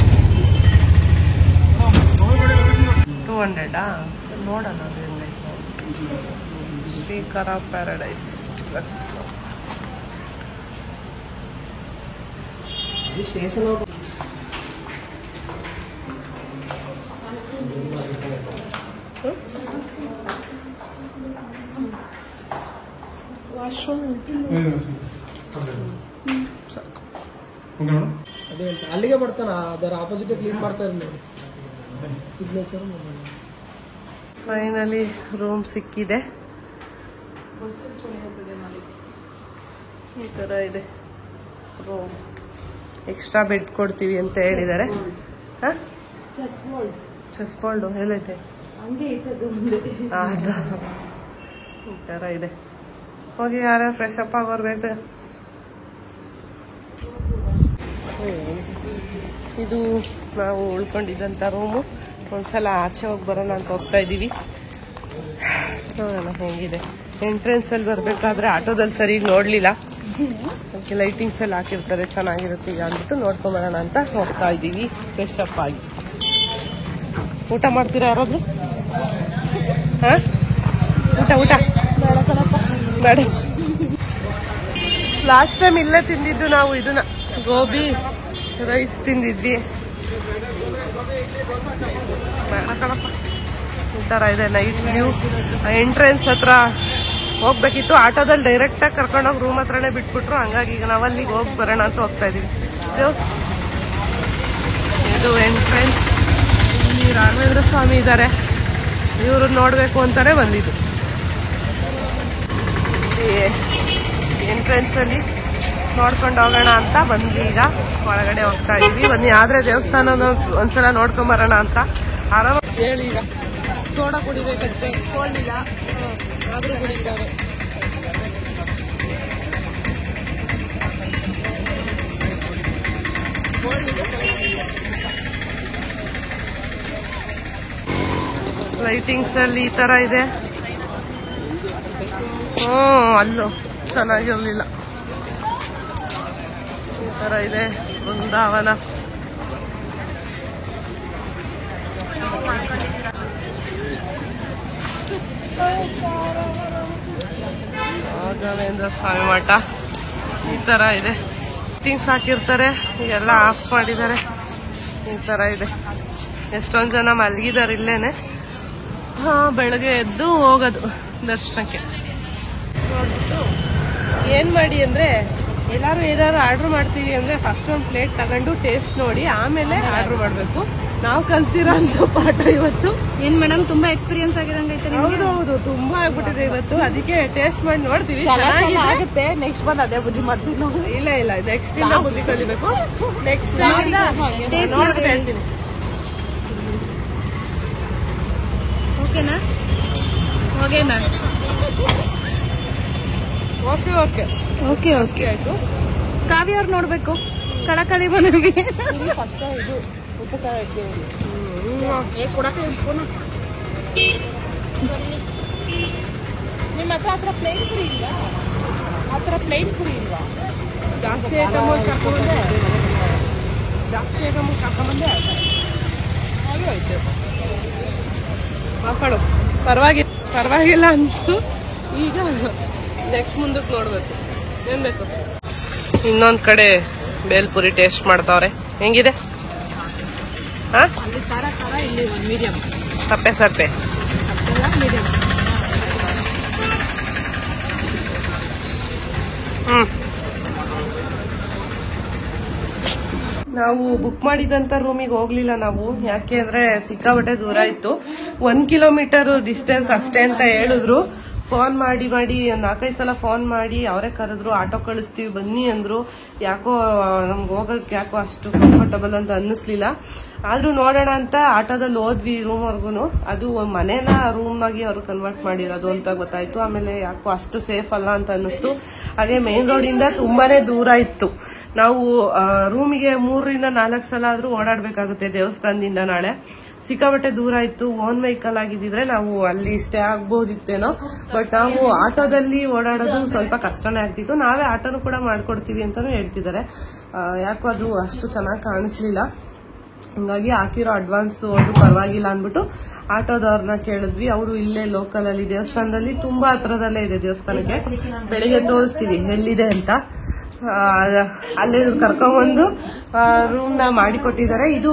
200 ನೋಡೋಣ ಸ್ಪೀಕರ್ ಆಫ್ ಪ್ಯಾರಡೈಸ್. ವಾಶ್ರೂಮ್ ಅದೇ ಅಲ್ಲಿಗೆ ಬರ್ತಾನ, ಅದರ ಆಪೋಸಿಟ್ ಕ್ಲೀನ್ ಮಾಡ್ತಾ ಇರಲಿ ಸಿಗ್ನೇಚರ್. ಫೈನಲಿ ರೂಮ್ ಸಿಕ್ಕಿದೆ. ಈ ತರ ಇದೆ ರೂಮ್. ಎಕ್ಸ್ಟ್ರಾ ಬೆಡ್ ಕೊಡ್ತೀವಿ ಅಂತ ಹೇಳಿದ್ದಾರೆ. ಚೆಸ್ ಬೋಲ್ಡ್ ಎಲ್ಲೈತೆ ಈ ತರ ಇದೆ. ಹೋಗಿ ಯಾರು ಫ್ರೆಶ್ ಅಪ್ ಆಗೋರ್ಬೇಕು. ಇದು ನಾವು ಉಳ್ಕೊಂಡಿದ್ದಂಥ ರೂಮು. ಒಂದ್ಸಲ ಆಚೆ ಹೋಗಿ ಬರೋಣ ಅಂತ ಹೋಗ್ತಾ ಇದ್ದೀವಿ. ನೋಡೋಣ ಹೇಗಿದೆ. ಎಂಟ್ರೆನ್ಸ್ ಅಲ್ಲಿ ಬರ್ಬೇಕಾದ್ರೆ ಆಟೋದಲ್ಲಿ ಸರಿ ನೋಡ್ಲಿಲ್ಲ, ಅದಕ್ಕೆ ಲೈಟಿಂಗ್ಸ್ ಎಲ್ಲ ಹಾಕಿರ್ತಾರೆ, ಚೆನ್ನಾಗಿರುತ್ತೆ ಈಗ ಅಂದ್ಬಿಟ್ಟು ನೋಡ್ಕೊಂಬರೋಣ ಅಂತ ಹೋಗ್ತಾ ಇದ್ದೀವಿ ಫ್ರೆಶ್ ಅಪ್ ಆಗಿ. ಊಟ ಮಾಡ್ತೀರಾ ಯಾರಾದ್ರು? ಹಾ ಊಟ ಬೇಡ. ಲಾಸ್ಟ್ ಟೈಮ್ ಇಲ್ಲೇ ತಿಂದಿದ್ದು ನಾವು ಇದನ್ನ, ಗೋಬಿ ರೈಸ್ ತಿಂದಿದ್ವಿ. ಈ ತರ ಇದೆ ನೈಟ್ ವ್ಯೂ. ಎಂಟ್ರೆನ್ಸ್ ಹತ್ರ ಹೋಗ್ಬೇಕಿತ್ತು, ಆಟೋದಲ್ಲಿ ಡೈರೆಕ್ಟ್ ಆಗಿ ಕರ್ಕೊಂಡೋಗಿ ರೂಮ್ ಹತ್ರನೇ ಬಿಟ್ಬಿಟ್ರು. ಹಂಗಾಗಿ ಈಗ ನಾವಲ್ಲಿಗೆ ಹೋಗಿ ಬರೋಣ ಅಂತ ಹೋಗ್ತಾ ಇದೀವಿ. ಇದು ಎಂಟ್ರೆನ್ಸ್. ಇಲ್ಲಿ ರಾಘವೇಂದ್ರ ಸ್ವಾಮಿ ಇದ್ದಾರೆ, ಇವರು ನೋಡ್ಬೇಕು ಅಂತಾನೆ ಬಂದಿದ್ದು. ಎಂಟ್ರೆನ್ಸ್ ಅಲ್ಲಿ ನೋಡ್ಕೊಂಡು ಹೋಗೋಣ ಅಂತ ಬಂದ್ವಿ. ಈಗ ಒಳಗಡೆ ಹೋಗ್ತಾ ಇದೀವಿ. ಬನ್ನಿ, ಆದ್ರೆ ದೇವಸ್ಥಾನ ಒಂದ್ಸಲ ನೋಡ್ಕೊಂಡ್ ಬರೋಣ ಅಂತ. ಆರಾಮಾಗಿ ಹೇಳಿ. ಈಗ ಸೋಡಾ ಕುಡಿಬೇಕಂತೆ, ಕೊಳ್ಳಿಲ್ಲ ಆದ್ರೂ ಕುಡಿತಾರೆ. ಲೈಟಿಂಗ್ಸ್ ಅಲ್ಲಿ ಈ ತರ ಇದೆ. ಅಲ್ಲೂ ಚೆನ್ನಾಗಿರ್ಲಿಲ್ಲ. ಈ ತರ ಇದೆ ಬೃಂದಾವನ. ರಾಘವೇಂದ್ರ ಸ್ವಾಮಿ ಮಠ ಈ ತರ ಇದೆ. ಲೈಟಿಂಗ್ಸ್ ಹಾಕಿರ್ತಾರೆ, ಈಗೆಲ್ಲ ಆಫ್ ಮಾಡಿದ್ದಾರೆ. ಈ ತರ ಇದೆ. ಎಷ್ಟೊಂದು ಜನ ಮಲಗಿದ್ದಾರೆ ಇಲ್ಲೇನೆ. ಬೆಳಗ್ಗೆ ಎದ್ದು ಹೋಗೋದು ದರ್ಶನಕ್ಕೆ. ನೋಡ್ಬಿಟ್ಟು ಏನ್ ಮಾಡಿ ಅಂದ್ರೆ, ಎಲ್ಲಾರು ಏನಾದ್ರು ಆರ್ಡರ್ ಮಾಡ್ತೀವಿ ಅಂದ್ರೆ ಫಸ್ಟ್ ಒಂದು ಪ್ಲೇಟ್ ತಗೊಂಡು ಟೇಸ್ಟ್ ನೋಡಿ ಆಮೇಲೆ ಆರ್ಡರ್ ಮಾಡ್ಬೇಕು. ನಾವು ಕಲ್ತಿರೋ ಅಂತ ಪಾಠ ಇವತ್ತು. ಏನ್ ಮೇಡಮ್, ತುಂಬಾ ಎಕ್ಸ್ಪೀರಿಯನ್ಸ್ ಆಗಿರಂಗೈತೆ. ಹೌದು, ತುಂಬಾ ಆಗ್ಬಿಟ್ಟಿದೆ ಇವತ್ತು. ಅದಕ್ಕೆ ಟೇಸ್ಟ್ ಮಾಡಿ ನೋಡ್ತೀವಿ. ಆಗುತ್ತೆ, ನೆಕ್ಸ್ಟ್ ಬಂದ್ ಅದೇ ಬುದ್ಧಿ ಮಾಡ್ತೀವಿ ನಾವು. ಇಲ್ಲ ನೆಕ್ಸ್ಟ್ ಇಂದ ಬುದ್ಧಿ ಕಲಿಬೇಕು. ನೆಕ್ಸ್ಟ್ ನೋಡಿ ಹೇಳ್ತೀನಿ. ಓಕೆನಾ? ಓಕೆ ಆಯ್ತು. ಕಾವ್ಯ ಅವ್ರು ನೋಡ್ಬೇಕು. ಕಳಕಳಿ ಬಂದ್ವಿ. ಇದು ಉಪಕಾರಕ್ಕೆ ನಿಮ್ಮ ಹತ್ರ ಪ್ಲೇನ್ ಪುರಿ ಇಲ್ವಾ? ಪ್ಲೇನ್ ಪುರಿ ಇಲ್ವಾ? ಜಾಸ್ತಿ ಐಟಮ್ ಕರ್ಕೊಂಬಂದೆ. ಹಾಗೆ ಆಯ್ತು. ಮಾತಾಡು. ಪರವಾಗಿಲ್ಲ ಅನಿಸ್ತು. ಈಗ ನೆಕ್ಸ್ಟ್ ಮುಂದಕ್ಕೆ ನೋಡ್ಬೇಕು ಏನ್ ಬೇಕು. ಇನ್ನೊಂದ್ ಕಡೆ ಬೇಲ್ಪುರಿ ಟೇಸ್ಟ್ ಮಾಡ್ತಾವ್ರೆ. ಹೆಂಗಿದೆ? ಅಲ್ಲಿ ಖಾರ ಇಲ್ಲಿ ಒಂದು ಮೀಡಿಯಂ. ಸರ್ಪೆ ಮೀಡಿಯಂ. ನಾವು ಬುಕ್ ಮಾಡಿದಂತ ರೂಮಿಗೆ ಹೋಗ್ಲಿಲ್ಲ ನಾವು. ಯಾಕೆ ಅಂದ್ರೆ ಸಿಕ್ಕಾಬಟ್ಟೆ ದೂರ ಇತ್ತು. 1 ಕಿಲೋಮೀಟರ್ ಡಿಸ್ಟೆನ್ಸ್ ಅಷ್ಟೇ ಅಂತ ಹೇಳಿದ್ರು. ಫೋನ್ ಮಾಡಿ 4-5 ಸಲ ಫೋನ್ ಮಾಡಿ ಅವರೇ ಕರೆದ್ರು, ಆಟೋ ಕಳಿಸ್ತೀವಿ ಬನ್ನಿ ಅಂದ್ರು. ಯಾಕೋ ನಮ್ಗೆ ಹೋಗಕ್ಕೆ ಯಾಕೋ ಅಷ್ಟು ಕಂಫರ್ಟಬಲ್ ಅಂತ ಅನ್ನಿಸ್ಲಿಲ್ಲ. ಆದ್ರೂ ನೋಡೋಣ ಅಂತ ಆಟೋದಲ್ಲಿ ಹೋದ್ವಿ ರೂಮ್ವರ್ಗುನು. ಅದು ಮನೇನ ರೂಮ್ ಆಗಿ ಅವರು ಕನ್ವರ್ಟ್ ಮಾಡಿರೋದು ಅಂತ ಗೊತ್ತಾಯ್ತು. ಆಮೇಲೆ ಯಾಕೋ ಅಷ್ಟು ಸೇಫ್ ಅಲ್ಲ ಅಂತ ಅನ್ನಿಸ್ತು. ಹಾಗೆ ಮೇನ್ ರೋಡ್ ಇಂದ ತುಂಬಾನೇ ದೂರ ಇತ್ತು. ನಾವು ರೂಮಿಗೆ 3-4 ಸಲ ಆದ್ರೂ ಓಡಾಡ್ಬೇಕಾಗುತ್ತೆ ದೇವಸ್ಥಾನದಿಂದ. ನಾಳೆ ಸಿಕ್ಕಾಪಟ್ಟೆ ದೂರ ಇತ್ತು. ಓನ್ ವೆಹಿಕಲ್ ಆಗಿದ್ರೆ ನಾವು ಅಲ್ಲಿ ಸ್ಟೇ ಆಗ್ಬೋದಿತ್ತೇನೋ, ಬಟ್ ನಾವು ಆಟೋದಲ್ಲಿ ಓಡಾಡೋದು ಸ್ವಲ್ಪ ಕಷ್ಟನೇ ಆಗ್ತಿತ್ತು. ನಾವೇ ಆಟೋನು ಕೂಡ ಮಾಡ್ಕೊಡ್ತೀವಿ ಅಂತಾನು ಹೇಳ್ತಿದ್ದಾರೆ. ಯಾಕೋ ಅದು ಅಷ್ಟು ಚೆನ್ನಾಗಿ ಕಾಣಿಸ್ಲಿಲ್ಲ. ಹಂಗಾಗಿ ಹಾಕಿರೋ ಅಡ್ವಾನ್ಸ್ ಅದು ಪರವಾಗಿಲ್ಲ ಅಂದ್ಬಿಟ್ಟು ಆಟೋದವ್ರನ್ನ ಕೇಳಿದ್ವಿ. ಅವರು ಇಲ್ಲೇ ಲೋಕಲ್ ಅಲ್ಲಿ ದೇವಸ್ಥಾನದಲ್ಲಿ ತುಂಬಾ ಹತ್ರದಲ್ಲೇ ಇದೆ ದೇವಸ್ಥಾನಕ್ಕೆ. ಬೆಳಿಗ್ಗೆ ತೋರಿಸ್ತೀವಿ ಎಲ್ಲಿದೆ ಅಂತ. ಅಲ್ಲೇ ಕರ್ಕೊಂಡ್ಬಂದು ರೂಮ್ ನ ಮಾಡಿಕೊಟ್ಟಿದ್ದಾರೆ. ಇದು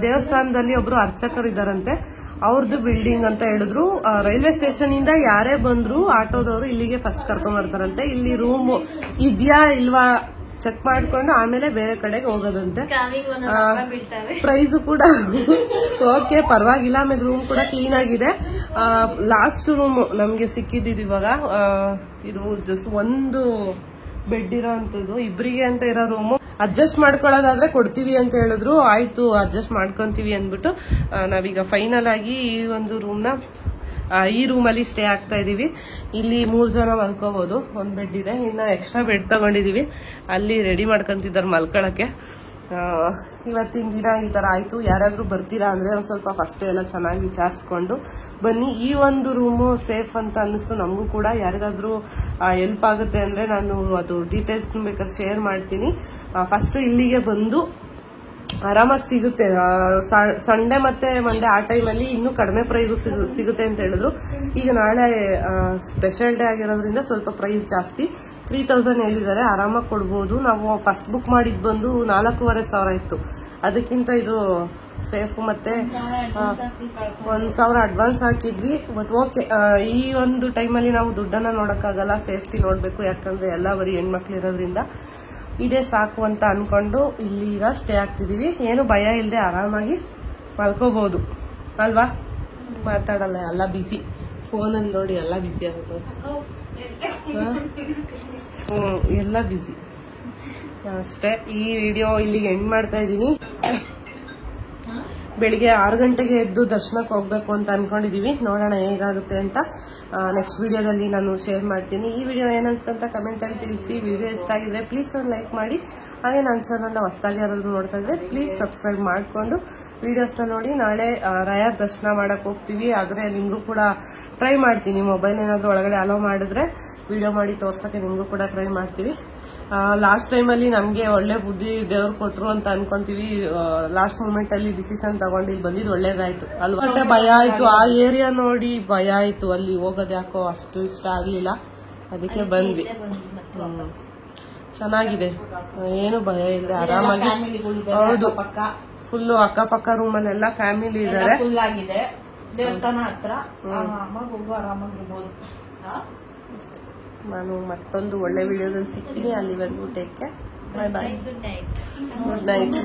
ದೇವಸ್ಥಾನದಲ್ಲಿ ಒಬ್ರು ಅರ್ಚಕರಿದ್ದಾರಂತೆ, ಅವ್ರದ್ದು ಬಿಲ್ಡಿಂಗ್ ಅಂತ ಹೇಳಿದ್ರು. ರೈಲ್ವೆ ಸ್ಟೇಷನ್ ಇಂದ ಯಾರೇ ಬಂದ್ರು ಆಟೋದವರು ಇಲ್ಲಿಗೆ ಫಸ್ಟ್ ಕರ್ಕೊಂಡ್ ಬರ್ತಾರಂತೆ. ಇಲ್ಲಿ ರೂಮ್ ಇದ್ಯಾ ಇಲ್ವಾ ಚೆಕ್ ಮಾಡ್ಕೊಂಡು ಆಮೇಲೆ ಬೇರೆ ಕಡೆಗೆ ಹೋಗೋದಂತೆ. ಪ್ರೈಸ್ ಕೂಡ ಓಕೆ ಪರವಾಗಿಲ್ಲ. ಆಮೇಲೆ ರೂಮ್ ಕೂಡ ಕ್ಲೀನ್ ಆಗಿದೆ. ಲಾಸ್ಟ್ ರೂಮ್ ನಮ್ಗೆ ಸಿಕ್ಕಿದ್ದು ಇವಾಗ. ಇದು ಜಸ್ಟ್ ಒಂದು ಬೆಡ್ ಇರೋ ಅಂತದ್ದು, ಇಬ್ರಿಗೆ ಅಂತ ಇರೋ ರೂಮು. ಅಡ್ಜಸ್ಟ್ ಮಾಡ್ಕೊಳ್ಳೋದಾದ್ರೆ ಕೊಡ್ತೀವಿ ಅಂತ ಹೇಳಿದ್ರು. ಆಯ್ತು ಅಡ್ಜಸ್ಟ್ ಮಾಡ್ಕೊಂತೀವಿ ಅಂದ್ಬಿಟ್ಟು ನಾವೀಗ ಫೈನಲ್ ಆಗಿ ಈ ಒಂದು ರೂಮ್ನ ಈ ರೂಮಲ್ಲಿ ಸ್ಟೇ ಆಗ್ತಾ ಇದೀವಿ. ಇಲ್ಲಿ 3 ಜನ ಮಲ್ಕೋಬಹುದು. ಒಂದ್ ಬೆಡ್ ಇದೆ, ಇನ್ನ ಎಕ್ಸ್ಟ್ರಾ ಬೆಡ್ ತಗೊಂಡಿದೀವಿ. ಅಲ್ಲಿ ರೆಡಿ ಮಾಡ್ಕೊಂತಿದ್ದಾರೆ ಮಲ್ಕೊಳಕ್ಕೆ. ಇವತ್ತಿನ ದಿನ ಈ ತರ ಆಯ್ತು. ಯಾರಾದ್ರೂ ಬರ್ತೀರಾ ಅಂದ್ರೆ ಒಂದ್ ಸ್ವಲ್ಪ ಫಸ್ಟ್ ಎಲ್ಲ ಚೆನ್ನಾಗಿ ವಿಚಾರಿಸ್ಕೊಂಡು ಬನ್ನಿ. ಈ ಒಂದು ರೂಮು ಸೇಫ್ ಅಂತ ಅನ್ನಿಸ್ತು ನಮಗೂ ಕೂಡ. ಯಾರಿಗಾದ್ರೂ ಹೆಲ್ಪ್ ಆಗುತ್ತೆ ಅಂದ್ರೆ ನಾನು ಅದು ಡೀಟೇಲ್ಸ್ ಬೇಕಾದ್ರೆ ಶೇರ್ ಮಾಡ್ತೀನಿ. ಫಸ್ಟ್ ಇಲ್ಲಿಗೆ ಬಂದು ಆರಾಮಾಗಿ ಸಿಗುತ್ತೆ. ಸಂಡೇ ಮತ್ತೆ ಮಂಡೇ ಆ ಟೈಮಲ್ಲಿ ಇನ್ನೂ ಕಡಿಮೆ ಪ್ರೈಸ್ ಸಿಗುತ್ತೆ ಅಂತ ಹೇಳಿದ್ರು. ಈಗ ನಾಳೆ ಸ್ಪೆಷಲ್ ಡೇ ಆಗಿರೋದ್ರಿಂದ ಸ್ವಲ್ಪ ಪ್ರೈಸ್ ಜಾಸ್ತಿ, 3000 ಹೇಳಿದ್ದಾರೆ. ಆರಾಮಾಗಿ ಕೊಡ್ಬೋದು. ನಾವು ಫಸ್ಟ್ ಬುಕ್ ಮಾಡಿದ್ ಬಂದು 4,500 ಇತ್ತು. ಅದಕ್ಕಿಂತ ಇದು ಸೇಫ್. ಮತ್ತೆ 1,000 ಅಡ್ವಾನ್ಸ್ ಹಾಕಿದ್ವಿ. ಬಟ್ ಓಕೆ, ಈ ಒಂದು ಟೈಮಲ್ಲಿ ನಾವು ದುಡ್ಡನ್ನ ನೋಡಕ್ಕಾಗಲ್ಲ, ಸೇಫ್ಟಿ ನೋಡ್ಬೇಕು. ಯಾಕಂದ್ರೆ ಎಲ್ಲ ಬರೀ ಹೆಣ್ಮಕ್ಳು ಇರೋದ್ರಿಂದ ಇದೇ ಸಾಕು ಅಂತ ಅನ್ಕೊಂಡು ಇಲ್ಲಿ ಈಗ ಸ್ಟೇ ಆಗ್ತಿದೀವಿ. ಏನು ಭಯ ಇಲ್ಲದೆ ಆರಾಮಾಗಿ ಮಲ್ಕೋಬಹುದು ಅಲ್ವಾ? ಮಾತಾಡಲ್ಲ, ಎಲ್ಲ ಬಿಸಿ. ಫೋನಲ್ಲಿ ನೋಡಿ ಎಲ್ಲ ಬಿಸಿ ಆಗುತ್ತೆ. ಎಲ್ಲ ಬಿಸಿ ಅಷ್ಟೇ. ಈ ವಿಡಿಯೋ ಇಲ್ಲಿಗೆ ಎಂಡ್ ಮಾಡ್ತಾ ಇದ್ದೀನಿ. ಬೆಳಿಗ್ಗೆ 6 ಗಂಟೆಗೆ ಎದ್ದು ದರ್ಶನಕ್ಕೆ ಹೋಗ್ಬೇಕು ಅಂತ ಅನ್ಕೊಂಡಿದೀವಿ. ನೋಡೋಣ ಹೇಗಾಗುತ್ತೆ ಅಂತ. ನೆಕ್ಸ್ಟ್ ವಿಡಿಯೋದಲ್ಲಿ ನಾನು ಶೇರ್ ಮಾಡ್ತೀನಿ. ಈ ವಿಡಿಯೋ ಏನನ್ಸ್ತಂತ ಕಮೆಂಟ್ ಅಲ್ಲಿ ತಿಳಿಸಿ. ವಿಡಿಯೋ ಇಷ್ಟ ಆಗಿದ್ರೆ ಪ್ಲೀಸ್ ಒಂದು ಲೈಕ್ ಮಾಡಿ. ಹಾಗೆ ನನ್ನ ಚಾನಲ್ನ ಹೊಸದಾಗಿ ಯಾರಾದ್ರೂ ನೋಡ್ತಾ ಇದ್ರೆ ಪ್ಲೀಸ್ ಸಬ್ಸ್ಕ್ರೈಬ್ ಮಾಡಿಕೊಂಡು ವಿಡಿಯೋಸ್ನ ನೋಡಿ. ನಾಳೆ ರಾಯರ್ ದರ್ಶನ ಮಾಡಕ್ ಹೋಗ್ತೀವಿ. ಆದ್ರೆ ನಿಮ್ಗೂ ಕೂಡ ಟ್ರೈ ಮಾಡ್ತೀನಿ. ಮೊಬೈಲ್ ಏನಾದ್ರೂ ಒಳಗಡೆ ಅಲೋ ಮಾಡಿದ್ರೆ ವಿಡಿಯೋ ಮಾಡಿ ತೋರ್ಸಕ್ಕೆ ನಿಮ್ಗೂ ಕೂಡ ಟ್ರೈ ಮಾಡ್ತೀವಿ. ಲಾಸ್ಟ್ ಟೈಮಲ್ಲಿ ನಮ್ಗೆ ಒಳ್ಳೆ ಬುದ್ಧಿ ದೇವ್ರು ಕೊಟ್ರು ಅಂತ ಅನ್ಕೊಂತೀವಿ. ಲಾಸ್ಟ್ ಮೂಮೆಂಟ್ ಅಲ್ಲಿ ಡಿಸಿಷನ್ ತಗೊಂಡು ಇಲ್ಲಿ ಬಂದಿದ್ದು ಒಳ್ಳೇದಾಯ್ತು ಅಲ್ವಾ? ಮತ್ತೆ ಭಯ ಆಯ್ತು, ಆ ಏರಿಯಾ ನೋಡಿ ಭಯ ಆಯ್ತು. ಅಲ್ಲಿ ಹೋಗೋದು ಯಾಕೋ ಅಷ್ಟು ಇಷ್ಟ ಆಗ್ಲಿಲ್ಲ, ಅದಕ್ಕೆ ಬಂದ್ವಿ. ಚೆನ್ನಾಗಿದೆ, ಏನು ಭಯ ಇಲ್ಲ, ಆರಾಮಾಗಿ. ಹೌದು, ಫುಲ್ ಅಕ್ಕಪಕ್ಕ ರೂಮಲ್ಲೆಲ್ಲ ಫ್ಯಾಮಿಲಿ ಇದ್ದಾರೆ. ದೇವಸ್ಥಾನ ಹತ್ರ ಆರಾಮಾಗಿರ್ಬೋದು. ನಾನು ಮತ್ತೊಂದು ಒಳ್ಳೆ ವಿಡಿಯೋದಲ್ಲಿ ಸಿಗ್ತೀನಿ. ಅಲ್ಲಿವರೆಗೂ take care, bye bye, good night.